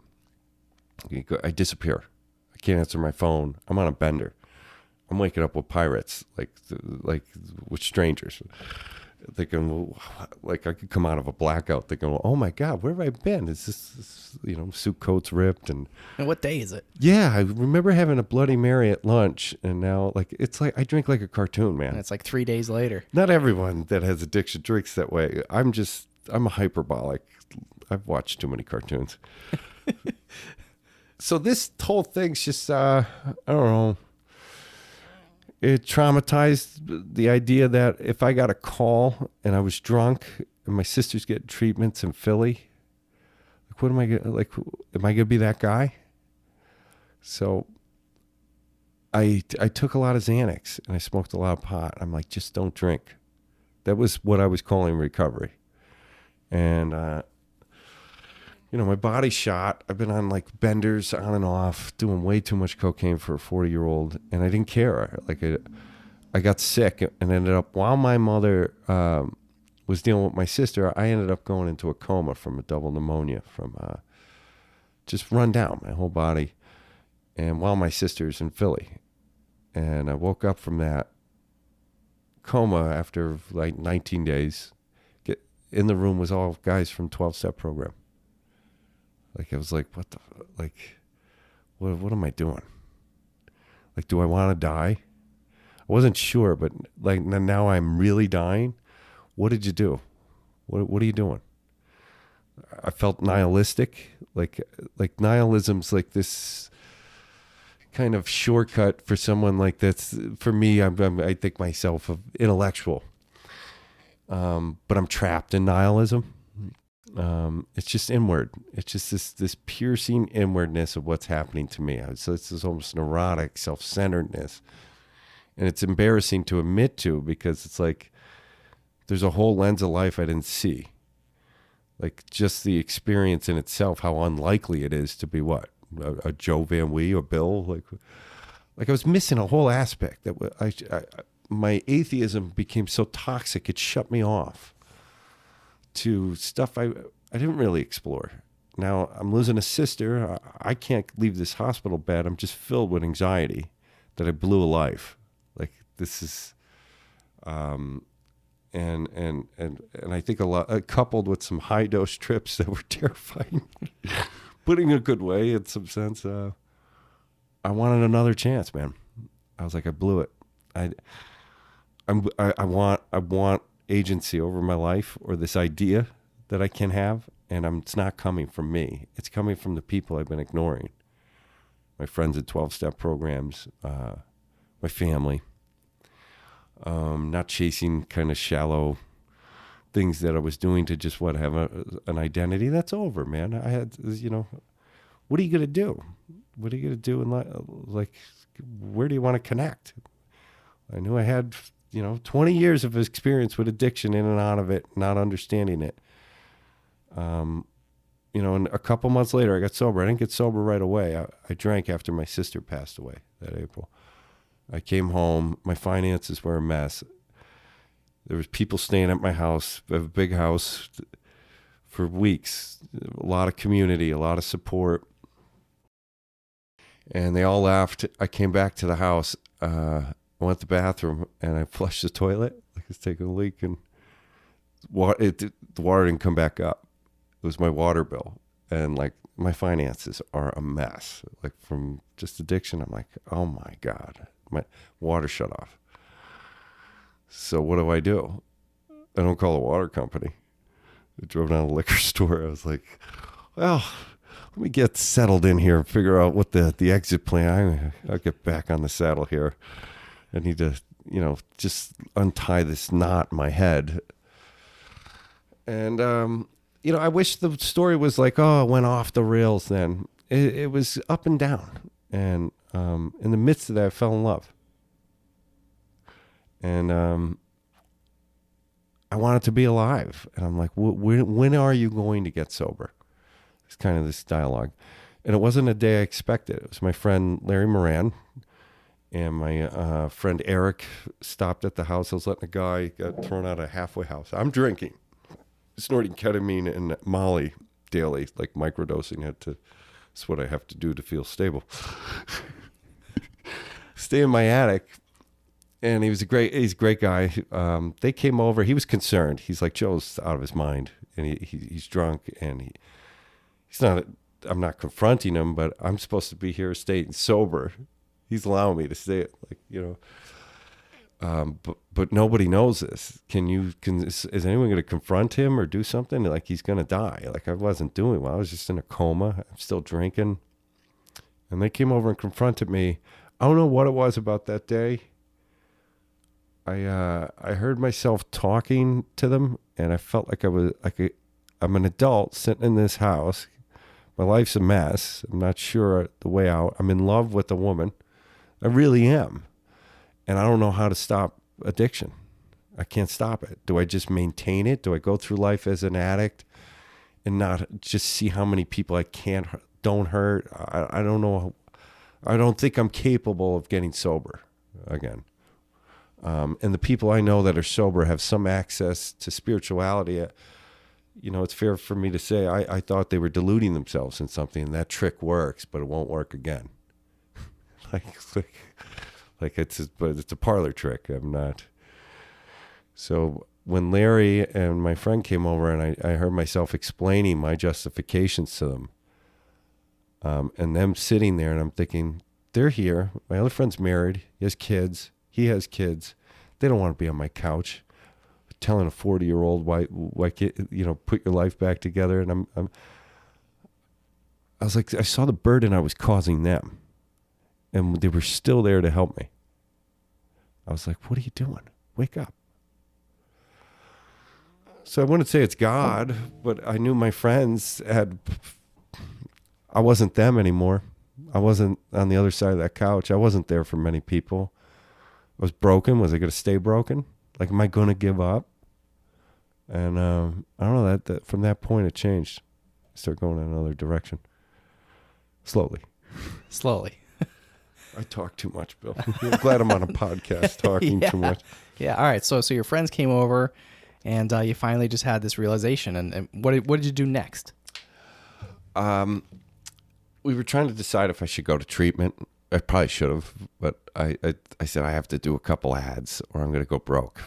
I disappear. I can't answer my phone. I'm on a bender. I'm waking up with pirates, like with strangers. Thinking, like I could come out of a blackout thinking, oh my God, where have I been? Is this suit coat's ripped. And what day is it? Yeah, I remember having a Bloody Mary at lunch, and now it's like I drink like a cartoon, man. And it's like 3 days later. Not everyone that has addiction drinks that way. I'm a hyperbolic. I've watched too many cartoons. So this whole thing's just, I don't know. It traumatized the idea that if I got a call and I was drunk and my sister's getting treatments in Philly, what am I gonna am I gonna be that guy? So I took a lot of Xanax and I smoked a lot of pot. I'm like, just don't drink. That was what I was calling recovery. And my body's shot. I've been on like benders on and off, doing way too much cocaine for a 40-year-old, and I didn't care. I got sick and ended up, while my mother was dealing with my sister, I ended up going into a coma from a double pneumonia, from just run down my whole body, and while my sister's in Philly. And I woke up from that coma after like 19 days. In the room was all guys from 12-step program. I was like, what am I doing? Like, do I want to die? I wasn't sure, but like now I'm really dying. What did you do? What are you doing? I felt nihilistic. Like nihilism's like this kind of shortcut for someone like that's, for me, I think myself of intellectual. But I'm trapped in nihilism. It's just inward. It's just this piercing inwardness of what's happening to me. So it's this almost neurotic self-centeredness. And it's embarrassing to admit to, because it's like there's a whole lens of life I didn't see. Like just the experience in itself, how unlikely it is to be what? A Joe Van Wie or Bill? Like I was missing a whole aspect. That my atheism became so toxic, it shut me off to stuff I didn't really explore. Now I'm losing a sister. I can't leave this hospital bed. I'm just filled with anxiety that I blew a life. Like this is, and I think a lot, coupled with some high dose trips that were terrifying, but in a good way in some sense. I wanted another chance, man. I was like, I blew it. I want agency over my life, or this idea that I can have, and it's not coming from me. It's coming from the people I've been ignoring. My friends at 12-step programs, my family. Not chasing kind of shallow things that I was doing to just have an identity. That's over, man. I had, what are you going to do? What are you going to do in life? Like, where do you want to connect? I knew I had 20 years of experience with addiction, in and out of it, not understanding it. And a couple months later, I got sober. I didn't get sober right away. I drank after my sister passed away that April. I came home. My finances were a mess. There was people staying at my house. I have a big house for weeks. A lot of community, a lot of support. And they all left. I came back to the house. I went to the bathroom and I flushed the toilet. Like it's taking a leak, and the water didn't come back up. It was my water bill, and like my finances are a mess. Like from just addiction, I'm like, oh my God, my water shut off. So what do? I don't call a water company. I drove down to the liquor store. I was like, well, let me get settled in here and figure out what the exit plan. I'll get back on the saddle here. I need to, just untie this knot in my head. And, I wish the story was like, oh, it went off the rails then. It was up and down. And in the midst of that, I fell in love. And I wanted to be alive. And I'm like, when are you going to get sober? It's kind of this dialogue. And it wasn't a day I expected. It was my friend Larry Moran and my friend Eric stopped at the house. I was letting a guy get thrown out of a halfway house. I'm drinking, snorting ketamine and Molly daily, like microdosing it to It's what I have to do to feel stable. Stay in my attic. And he's a great guy. They came over. He was concerned. He's like, Joe's out of his mind. And he's drunk. And he's not, I'm not confronting him, but I'm supposed to be here staying sober. He's allowing me to stay, but nobody knows this. Is anyone going to confront him or do something? Like, he's going to die. Like, I wasn't doing well. I was just in a coma. I'm still drinking. And they came over and confronted me. I don't know what it was about that day. I heard myself talking to them, and I felt like I'm an adult sitting in this house. My life's a mess. I'm not sure the way out. I'm in love with a woman. I really am. And I don't know how to stop addiction. I can't stop it. Do I just maintain it? Do I go through life as an addict and not just see how many people I don't hurt? I don't know. I don't think I'm capable of getting sober again. And the people I know that are sober have some access to spirituality. It's fair for me to say I thought they were deluding themselves in something, and that trick works, but it won't work again. It's a parlor trick. I'm not. So when Larry and my friend came over, and I heard myself explaining my justifications to them, and them sitting there, and I'm thinking, they're here. My other friend's married. He has kids. He has kids. They don't want to be on my couch telling a 40-year-old why kid, put your life back together. And I was like, I saw the burden I was causing them, and they were still there to help me. I was like, what are you doing? Wake up. So I wouldn't say it's God, but I knew my friends I wasn't them anymore. I wasn't on the other side of that couch. I wasn't there for many people. I was broken. Was I going to stay broken? Like, am I going to give up? And I don't know, that from that point it changed. I started going in another direction. Slowly. I talk too much, Bill. I'm glad I'm on a podcast talking too much. Yeah. All right. So your friends came over, and you finally just had this realization. And what did you do next? We were trying to decide if I should go to treatment. I probably should have, but I said I have to do a couple ads or I'm going to go broke.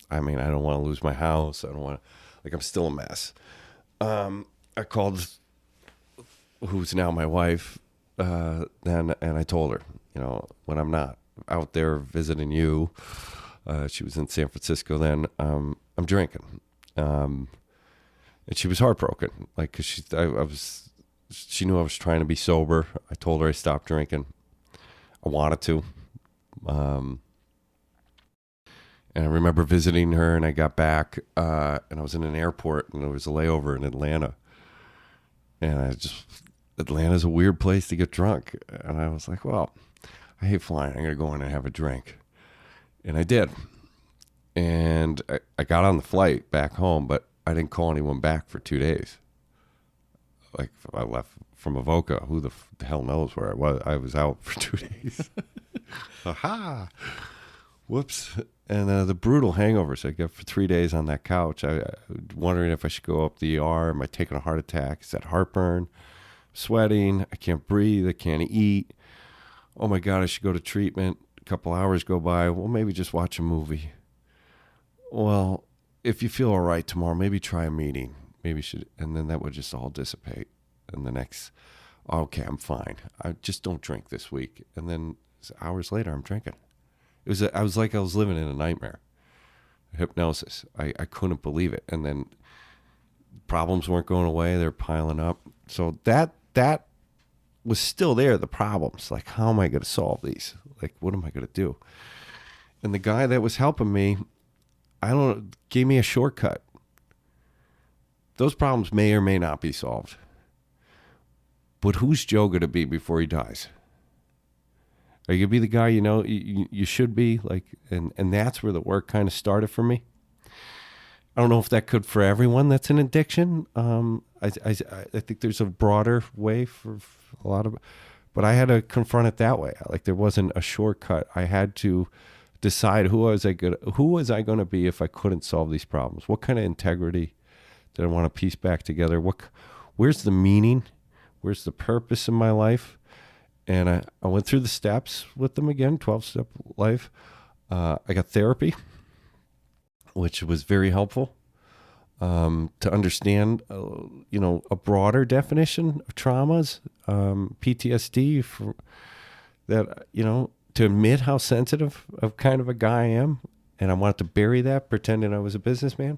I mean, I don't want to lose my house. I don't want to, I'm still a mess. I called who's now my wife then, and I told her, when I'm not out there visiting you, she was in San Francisco then, I'm drinking. And she was heartbroken, because she knew I was trying to be sober. I told her I stopped drinking. I wanted to. And I remember visiting her, and I got back, and I was in an airport, and there was a layover in Atlanta. And Atlanta's a weird place to get drunk. And I was like, well, I hate flying. I'm going to go in and have a drink. And I did. And I got on the flight back home, but I didn't call anyone back for 2 days. I left from Avoca. Who the hell knows where I was? I was out for 2 days. Aha! Whoops. And the brutal hangovers I get for 3 days on that couch. I wondering if I should go up the ER. Am I taking a heart attack? Is that heartburn? Sweating. I can't breathe. I can't eat. Oh my God, I should go to treatment. A couple hours go by. Well, maybe just watch a movie. Well, if you feel all right tomorrow, maybe try a meeting. Maybe you should, and then that would just all dissipate. And the next, okay, I'm fine. I just don't drink this week. And then hours later, I'm drinking. I was like I was living in a nightmare. Hypnosis. I couldn't believe it. And then problems weren't going away. They're piling up. So that was still there, the problems. Like, how am I going to solve these? Like, what am I going to do? And the guy that was helping me, gave me a shortcut. Those problems may or may not be solved. But who's Joe going to be before he dies? Are you going to be the guy you should be? And that's where the work kind of started for me. I don't know if that could for everyone that's an addiction. I think there's a broader way for a lot of, but I had to confront it that way. There wasn't a shortcut. I had to decide who was I going to be if I couldn't solve these problems? What kind of integrity did I want to piece back together? Where's the meaning? Where's the purpose in my life? And I went through the steps with them again, 12-step life. I got therapy, which was very helpful to understand, a broader definition of traumas, PTSD, to admit how sensitive of kind of a guy I am. And I wanted to bury that, pretending I was a businessman.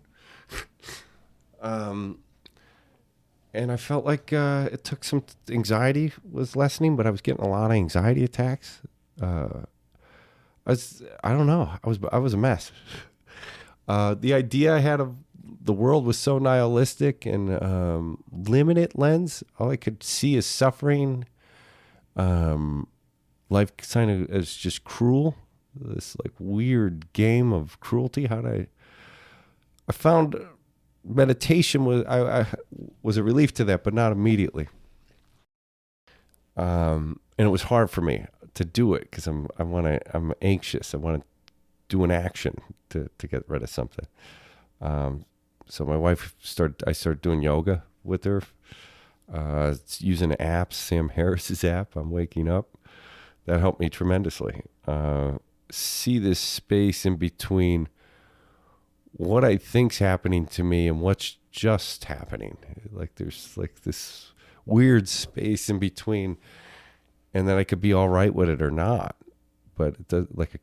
And I felt like it took some anxiety was lessening, but I was getting a lot of anxiety attacks. I don't know. I was a mess. The idea I had of the world was so nihilistic and limited lens. All I could see is suffering. Life kind of is just cruel. This like weird game of cruelty. I found meditation was a relief to that, but not immediately. And it was hard for me to do it because I'm anxious. I want to do an action to get rid of something. So my wife I started doing yoga with her, using apps, Sam Harris's app, I'm Waking Up. That helped me tremendously. See this space in between what I think's happening to me and what's just happening. Like there's like this weird space in between, and then I could be all right with it or not. But it does, like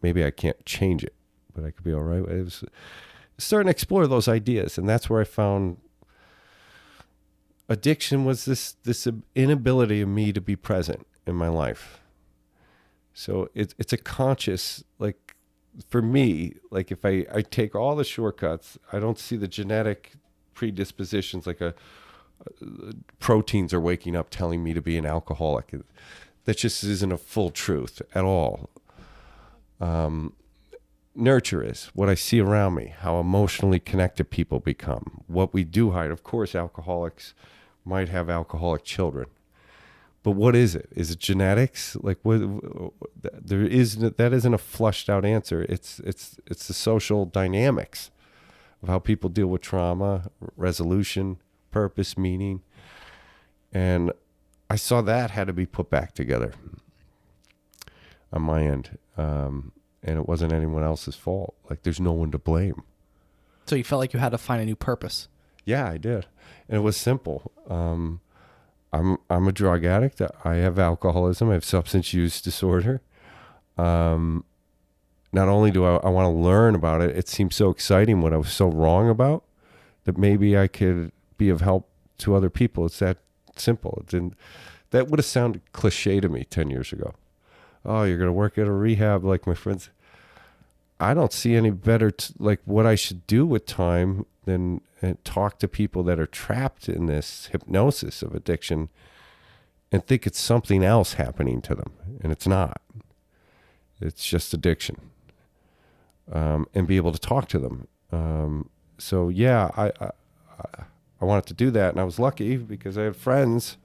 maybe I can't change it, but I could be all right with it. It was starting to explore those ideas, and that's where I found addiction was this inability of me to be present in my life. So it's a conscious, like, for me, like if I take all the shortcuts, I don't see the genetic predispositions, like proteins are waking up telling me to be an alcoholic. That just isn't a full truth at all. Nurture is what I see around me, how emotionally connected people become, what we do hide. Of course, alcoholics might have alcoholic children. But what is it? Is it genetics? Like what? That isn't a flushed out answer. It's the social dynamics of how people deal with trauma, resolution, purpose, meaning, and I saw that had to be put back together on my end, and it wasn't anyone else's fault. Like there's no one to blame. So you felt like you had to find a new purpose. Yeah, I did, and it was simple. I'm a drug addict. I have alcoholism. I have substance use disorder. Not only do I want to learn about it, it seemed so exciting what I was so wrong about that maybe I could be of help to other people. It's that simple. That would have sounded cliche to me 10 years ago. Oh, you're going to work at a rehab like my friends. I don't see any better, like what I should do with time than talk to people that are trapped in this hypnosis of addiction and think it's something else happening to them. And it's not. It's just addiction. And be able to talk to them. So yeah, I wanted to do that, and I was lucky because I had friends,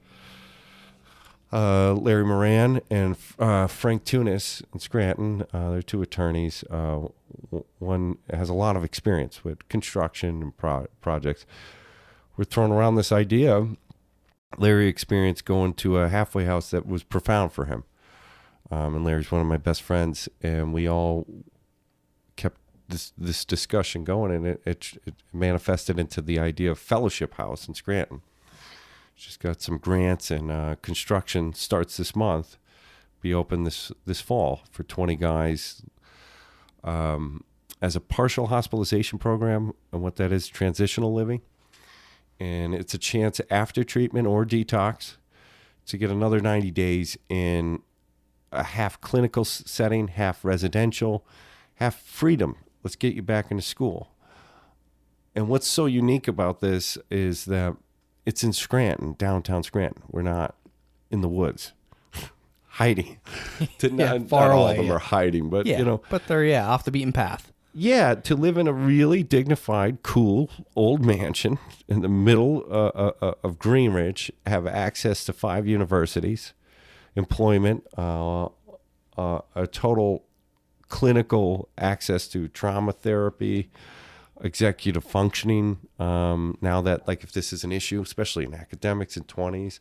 Larry Moran and Frank Tunis in Scranton. They're two attorneys. One has a lot of experience with construction and projects. We're throwing around this idea. Larry experienced going to a halfway house that was profound for him. And Larry's one of my best friends, and we all kept this discussion going, and it manifested into the idea of Fellowship House in Scranton. Just got some grants, and construction starts this month. Be open this fall for 20 guys as a partial hospitalization program. And what that is, transitional living. And it's a chance after treatment or detox to get another 90 days in a half clinical setting, half residential, half freedom. Let's get you back into school. And what's so unique about this is that it's in Scranton, downtown Scranton. We're not in the woods hiding. Not all of them are hiding, but but they're off the beaten path. Yeah, to live in a really dignified, cool old mansion in the middle of Greenridge, have access to 5 universities, employment, a total clinical access to trauma therapy, executive functioning. Now that, like, if this is an issue, especially in academics in 20s,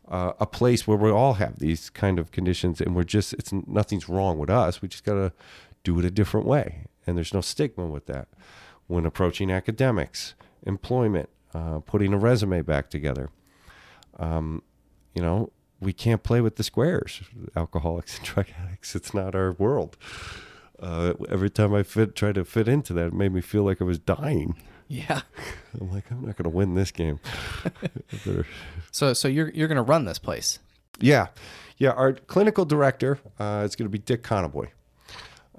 a place where we all have these kind of conditions, and nothing's wrong with us. We just got to do it a different way. And there's no stigma with that. When approaching academics, employment, putting a resume back together, we can't play with the squares, alcoholics and drug addicts. It's not our world. Every time I try to fit into that, it made me feel like I was dying. Yeah. I'm like, I'm not going to win this game. So you're going to run this place? Yeah. Our clinical director is going to be Dick Conaboy.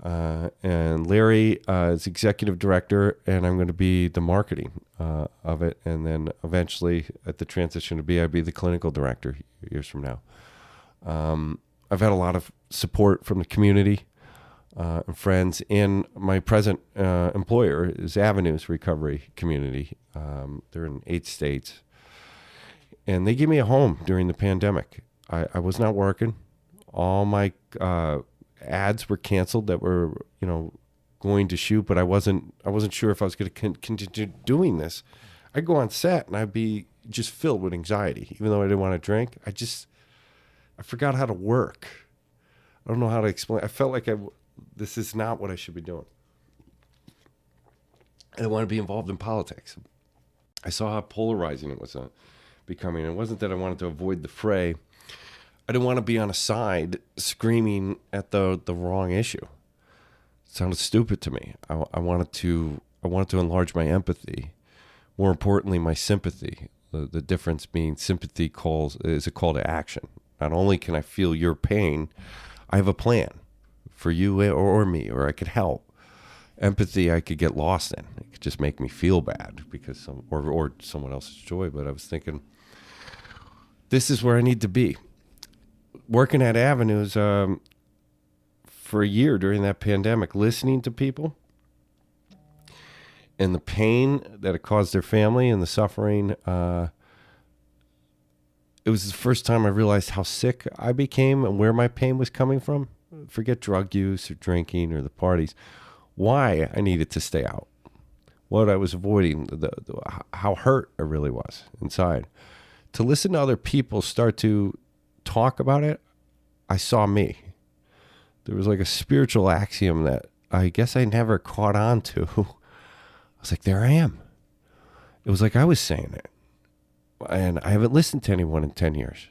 And Larry is executive director, and I'm going to be the marketing of it. And then eventually at the transition to I'd be the clinical director years from now. I've had a lot of support from the community and friends, and my present employer is Avenues Recovery Community. They're in 8 states. And they gave me a home during the pandemic. I was not working. All my ads were canceled that were, going to shoot, but I wasn't sure if I was going to continue doing this. I'd go on set and I'd be just filled with anxiety, even though I didn't want to drink. I forgot how to work. I don't know how to explain. I felt like this is not what I should be doing. I didn't want to be involved in politics. I saw how polarizing it was becoming. It wasn't that I wanted to avoid the fray. I didn't want to be on a side screaming at the wrong issue. It sounded stupid to me. I wanted to enlarge my empathy. More importantly, my sympathy. The difference being sympathy is a call to action. Not only can I feel your pain, I have a plan for you or me, or I could help. Empathy, I could get lost in. It could just make me feel bad because or someone else's joy. But I was thinking, this is where I need to be. Working at Avenues for a year during that pandemic, listening to people and the pain that it caused their family and the suffering. It was the first time I realized how sick I became and where my pain was coming from. Forget drug use or drinking or the parties. Why I needed to stay out. What I was avoiding, how hurt I really was inside. To listen to other people start to talk about it, I saw me. There was like a spiritual axiom that I guess I never caught on to. I was like, there I am. It was like I was saying it. And I haven't listened to anyone in 10 years.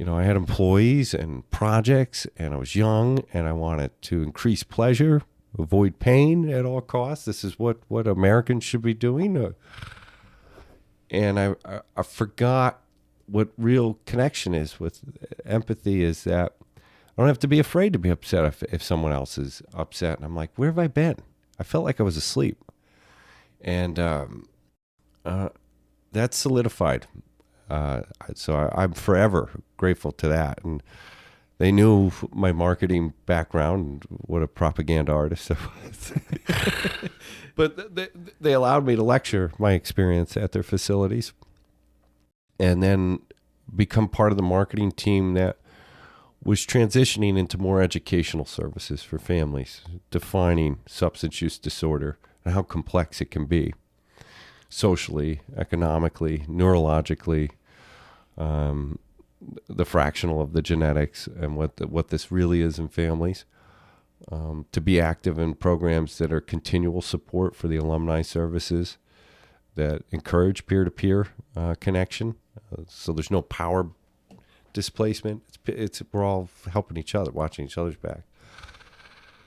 I had employees and projects, and I was young, and I wanted to increase pleasure, avoid pain at all costs. This is what Americans should be doing. And I forgot what real connection is with empathy, is that I don't have to be afraid to be upset if someone else is upset. And I'm like, where have I been? I felt like I was asleep. And that's solidified. So I'm forever grateful to that. And they knew my marketing background and what a propaganda artist I was. But they allowed me to lecture my experience at their facilities and then become part of the marketing team that was transitioning into more educational services for families, defining substance use disorder and how complex it can be socially, economically, neurologically, the fractional of the genetics and what this really is in families. To be active in programs that are continual support for the alumni services that encourage peer-to-peer connection. So there's no power displacement. We're all helping each other, watching each other's back.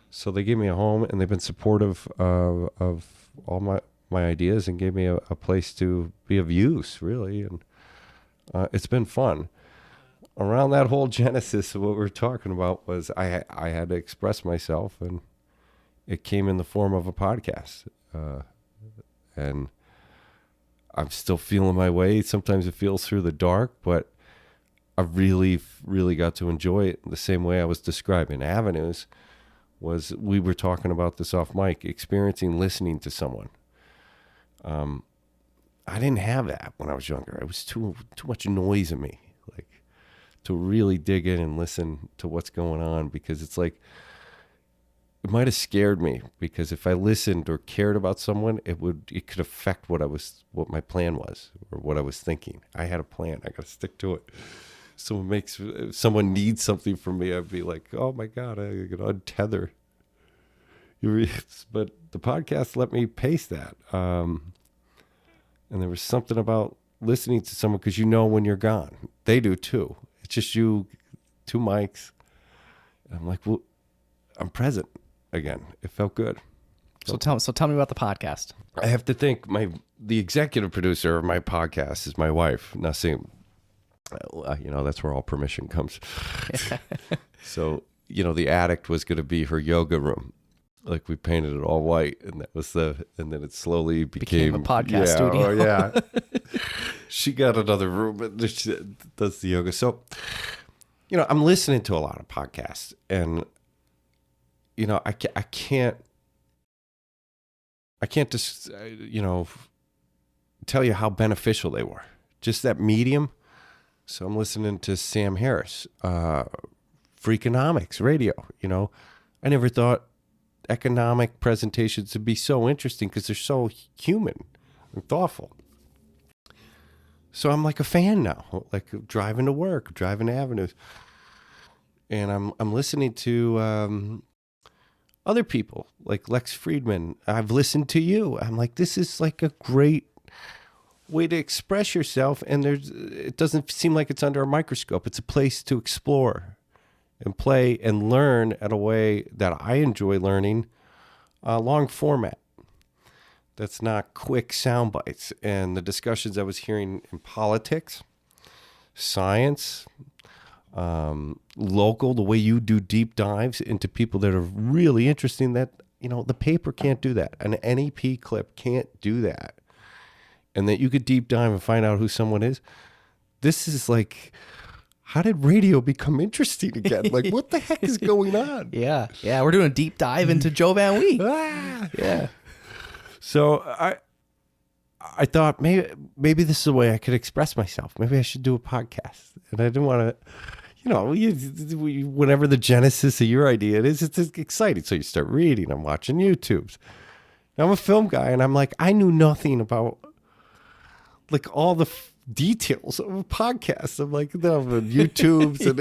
So they gave me a home, and they've been supportive of all my ideas and gave me a place to be of use, really. And it's been fun. Around that whole genesis of what we were talking about was I had to express myself, and it came in the form of a podcast. And I'm still feeling my way. Sometimes it feels through the dark, but I really, really got to enjoy it the same way I was describing. Avenues was, we were talking about this off mic, experiencing listening to someone. I didn't have that when I was younger. It was too much noise in me, like, to really dig in and listen to what's going on, because it's like it might have scared me, because if I listened or cared about someone, it could affect what my plan was or what I was thinking. I had a plan. I got to stick to it. So if someone needs something from me, I'd be like, oh my God, I can untether. But the podcast let me pace that. And there was something about listening to someone, because when you're gone. They do too. It's just you, 2 mics. And I'm like, well, I'm present again. It felt good. So tell me about the podcast. I have to think the executive producer of my podcast is my wife, Nassim. That's where all permission comes. So, the attic was going to be her yoga room. Like, we painted it all white, and that was and then it slowly became a podcast studio. Oh, yeah. She got another room, and she does the yoga. So, I'm listening to a lot of podcasts, and I can't just tell you how beneficial they were. Just that medium. So I'm listening to Sam Harris, Freakonomics Radio. I never thought economic presentations would be so interesting, because they're so human and thoughtful. So I'm like a fan now, like driving to work, driving to Avenues. And I'm listening to other people like Lex Friedman. I've listened to you. I'm like, this is like a great way to express yourself, and it doesn't seem like it's under a microscope. It's a place to explore and play and learn at a way that I enjoy learning, long format. That's not quick sound bites. And the discussions I was hearing in politics, science, local, the way you do deep dives into people that are really interesting, that, the paper can't do that. An NEP clip can't do that. And that you could deep dive and find out who someone is. This is like, how did radio become interesting again? Like, what the heck is going on? Yeah. We're doing a deep dive into Joe Van Wie. Yeah. So I thought maybe this is a way I could express myself. Maybe I should do a podcast. And I didn't want to, whatever the genesis of your idea is, it's exciting. So you start reading. I'm watching YouTubes. I'm a film guy, and I'm like, I knew nothing about like all the details of a podcast. I'm like, no, YouTube's, and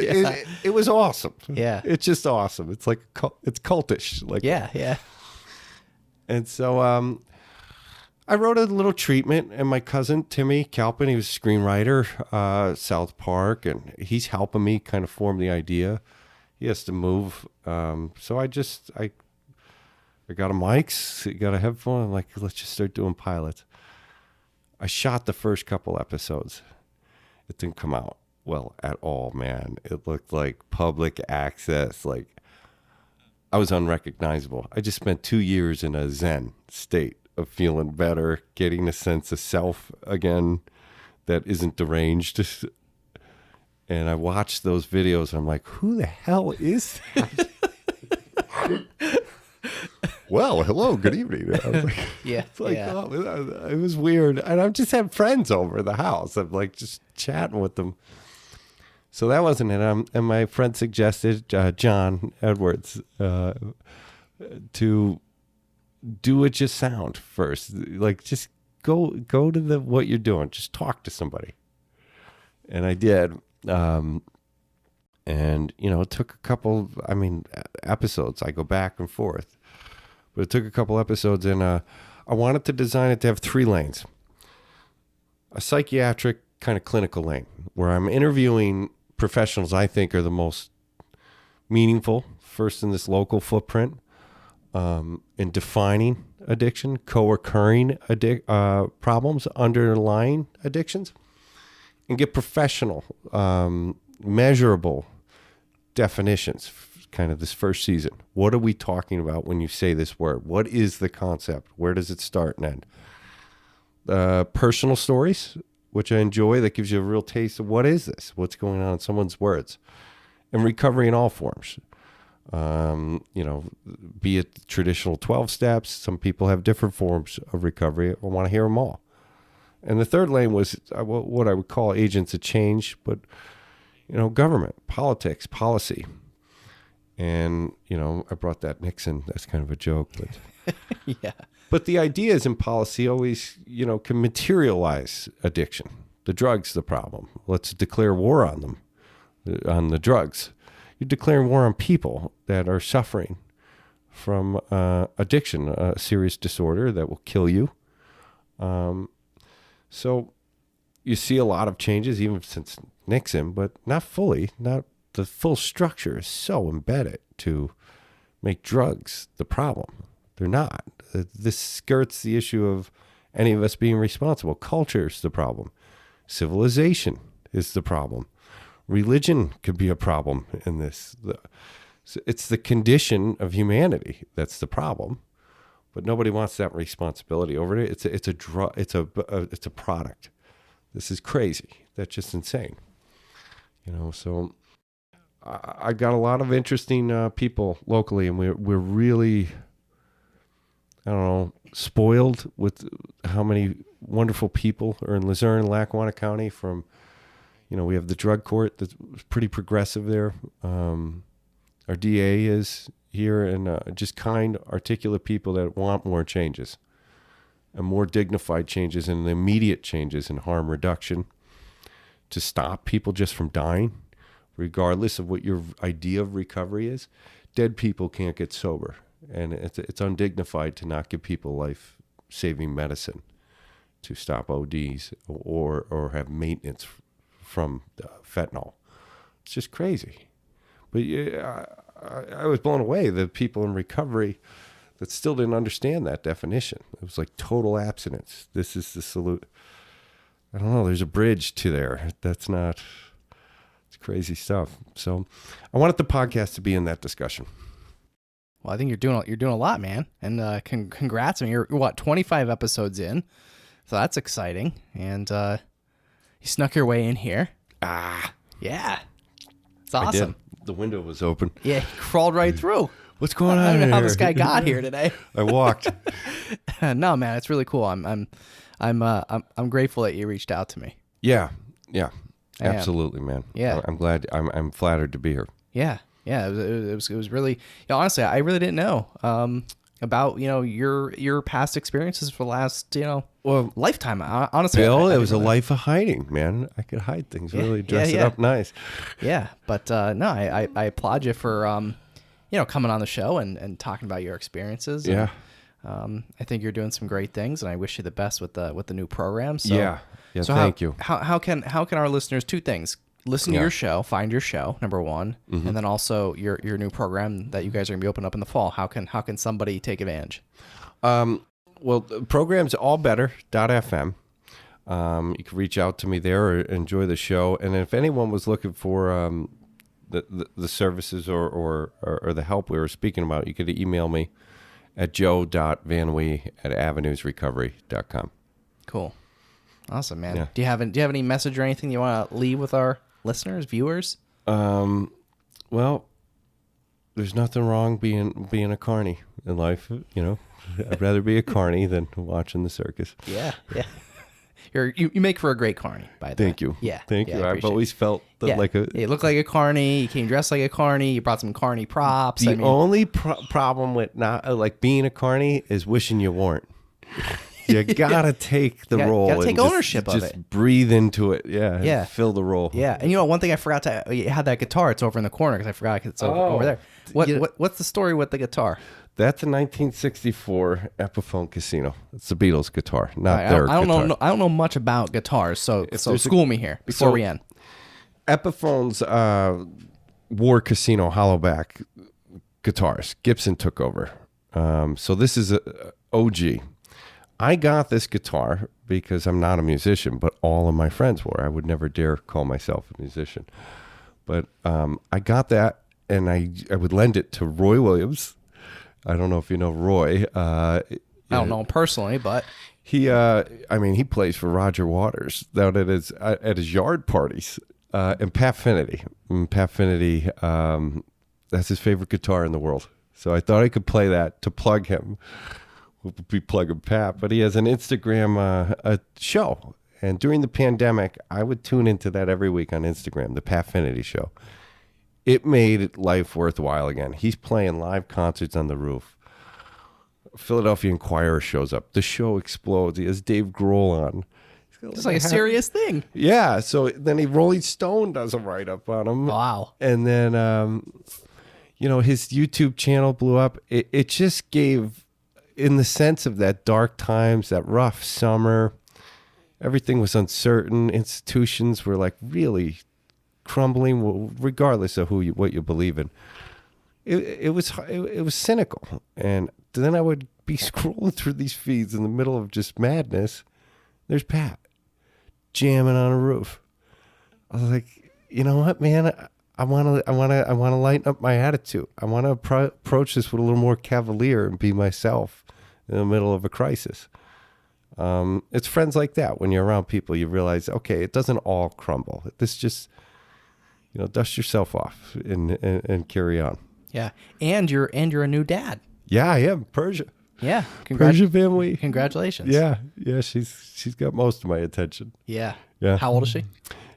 it was awesome. Yeah, it's just awesome. It's like it's cultish. Like, yeah. And so I wrote a little treatment, and my cousin Timmy Kalpin, he was a screenwriter, South Park, and he's helping me kind of form the idea. He has to move, so I got a mics, got a headphone. I'm like, let's just start doing pilots. I shot the first couple episodes. It didn't come out well at all, man. It looked like public access. Like, I was unrecognizable. I just spent 2 years in a Zen state of feeling better, getting a sense of self again that isn't deranged. And I watched those videos. And I'm like, who the hell is that? Well, hello, good evening. I was like, Oh, it was weird. And I just had friends over the house. I'm like just chatting with them. So that wasn't it. And my friend suggested, John Edwards, to do it just sound first. Like, just go to what you're doing. Just talk to somebody. And I did. And, it took a couple, episodes. I go back and forth. But it took a couple episodes, and I wanted to design it to have 3 lanes. A psychiatric kind of clinical lane, where I'm interviewing professionals I think are the most meaningful, first in this local footprint, in defining addiction, co-occurring problems, underlying addictions, and get professional, measurable definitions. Kind of this first season. What are we talking about when you say this word? What is the concept? Where does it start and end? Personal stories, which I enjoy, that gives you a real taste of what is this? What's going on in someone's words? And recovery in all forms. Be it traditional 12 steps. Some people have different forms of recovery. I want to hear them all. And the third lane was what I would call agents of change, but, government, politics, policy. And, I brought that Nixon. That's kind of a joke. But Yeah. But the ideas in policy always, can materialize addiction. The drug's the problem. Let's declare war on them, on the drugs. You're declaring war on people that are suffering from addiction, a serious disorder that will kill you. So you see a lot of changes, even since Nixon, but not fully. Not the full structure is so embedded to make drugs the problem. They're not. This skirts the issue of any of us being responsible. Culture is the problem. Civilization is the problem. Religion could be a problem in this. It's the condition of humanity that's the problem, but nobody wants that responsibility over it. It's a product. This is crazy. That's just insane. So I got a lot of interesting people locally, and we're really, I don't know, spoiled with how many wonderful people are in Luzerne, Lackawanna County. From, we have the drug court that's pretty progressive there. Our DA is here, and just kind, articulate people that want more changes, and more dignified changes, and immediate changes in harm reduction to stop people just from dying, regardless of what your idea of recovery is. Dead people can't get sober, and it's undignified to not give people life-saving medicine to stop ODs or have maintenance from fentanyl. It's just crazy. But I was blown away, the people in recovery that still didn't understand that definition. It was like total abstinence. This is the salute. I don't know. There's a bridge to there. That's not. It's crazy stuff. So, I wanted the podcast to be in that discussion. Well, I think you're doing a lot, man. And congrats. I mean, you're 25 episodes in, so that's exciting. And you snuck your way in here. Yeah, it's awesome. I did. The window was open. Yeah, he crawled right through. What's going on? I don't know how this guy got here today. I walked. No, man, it's really cool. I'm grateful that you reached out to me. Yeah, absolutely, man. Yeah, I'm glad. I'm flattered to be here. Yeah. It was really. Honestly, I really didn't know about your past experiences for the last lifetime. Honestly, Bill, it was a life of hiding, man. I could hide things, really dress it up nice. Yeah, but no, I applaud you for coming on the show and talking about your experiences. Yeah. And, I think you're doing some great things, and I wish you the best with the new program. So, yeah. So thank you. How can our listeners, two things: listen to your show, find your show, number one, and then also your new program that you guys are gonna be opening up in the fall. How can somebody take advantage? Well, the program's AllBetter.fm. You can reach out to me there or enjoy the show. And if anyone was looking for the services or the help we were speaking about, you could email me at joe.vanwie@avenuesrecovery.com. Cool. Awesome, man. Yeah. Do you have any message or anything you want to leave with our listeners, viewers? Well, there's nothing wrong being a carny in life, I'd rather be a carny than watching the circus. Yeah. You make for a great carny, by the way. Thank you. Yeah. Thank you. I've always felt like a... You look like a carny. You came dressed like a carny. You brought some carny props. The only problem with not being a carny is wishing you weren't. You gotta take the role. Gotta take ownership of it. Just breathe into it. Yeah. Fill the role. Yeah. And one thing I forgot you had that guitar. It's over in the corner because I forgot it's over there. What's the story with the guitar? That's a 1964 Epiphone Casino. It's the Beatles guitar, not their guitar. I don't know much about guitars, so school me here before we end. Epiphone's War Casino hollowback guitars. Gibson took over. So this is a OG. I got this guitar because I'm not a musician, but all of my friends were. I would never dare call myself a musician. But I got that, and I would lend it to Roy Williams. I don't know if you know Roy. I don't know him personally, but he plays for Roger Waters down at his yard parties. And Pat Finity. Pat Finity, that's his favorite guitar in the world. So I thought I could play that to plug him. We'll be plugging Pat, but he has an Instagram show. And during the pandemic, I would tune into that every week on Instagram, the Pat Finity Show. it made life worthwhile again. He's playing live concerts on the roof. Philadelphia Inquirer shows up. The show explodes. He has Dave Grohl on. It's like a serious thing. Yeah. So then Rolling Stone does a write-up on him. Wow. And then, his YouTube channel blew up. It just gave, in the sense of that dark times, that rough summer, everything was uncertain. Institutions were like really crumbling, regardless of what you believe in. It was cynical. And then I would be scrolling through these feeds in the middle of just madness. There's Pat jamming on a roof. I was like, you know what, man? I want to lighten up my attitude. I want to approach this with a little more cavalier and be myself in the middle of a crisis. It's friends like that. When you're around people, you realize, okay, it doesn't all crumble. This just, dust yourself off and carry on. Yeah, and you're a new dad. Yeah, I am. Persia. Yeah, Persia Van Wie. Congratulations. Yeah, she's got most of my attention. Yeah. Yeah. How old is she?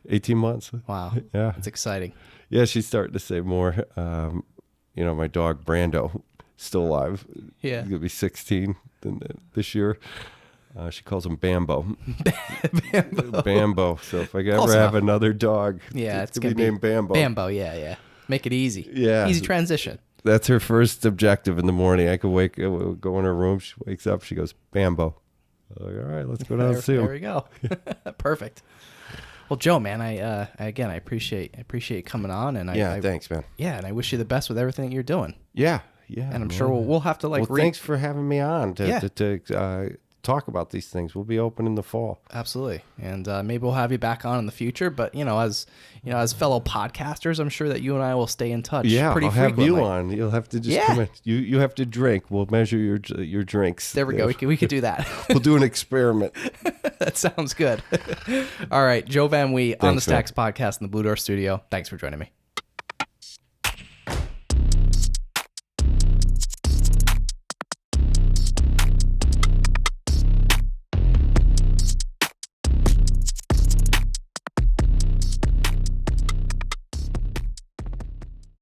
18 months. Wow. Yeah. It's exciting. Yeah, she's starting to say more. My dog Brando, still alive. Yeah. He's gonna be 16 this year. She calls him Bambo. Bambo. So if I ever have another dog, it's gonna be named Bambo. Bambo. Yeah. Make it easy. Yeah. Easy transition. That's her first objective in the morning. I could go in her room. She wakes up. She goes, Bambo. I'm like, all right, let's go down and see him. There we go. Perfect. Well, Joe, man, I appreciate you coming on, and thanks, man. Yeah, and I wish you the best with everything that you're doing. Yeah. And I'm sure we'll have to thanks for having me on to talk about these things. We'll be open in the fall. Absolutely, and maybe we'll have you back on in the future. But as fellow podcasters, I'm sure that you and I will stay in touch. Yeah, pretty I'll frequently. have you on. You'll have to just come in. You have to drink. We'll measure your drinks. There we go. We could do that. We'll do an experiment. That sounds good. All right, Joe Van Wie on the Stacks Podcast in the Blue Door Studio. Thanks for joining me.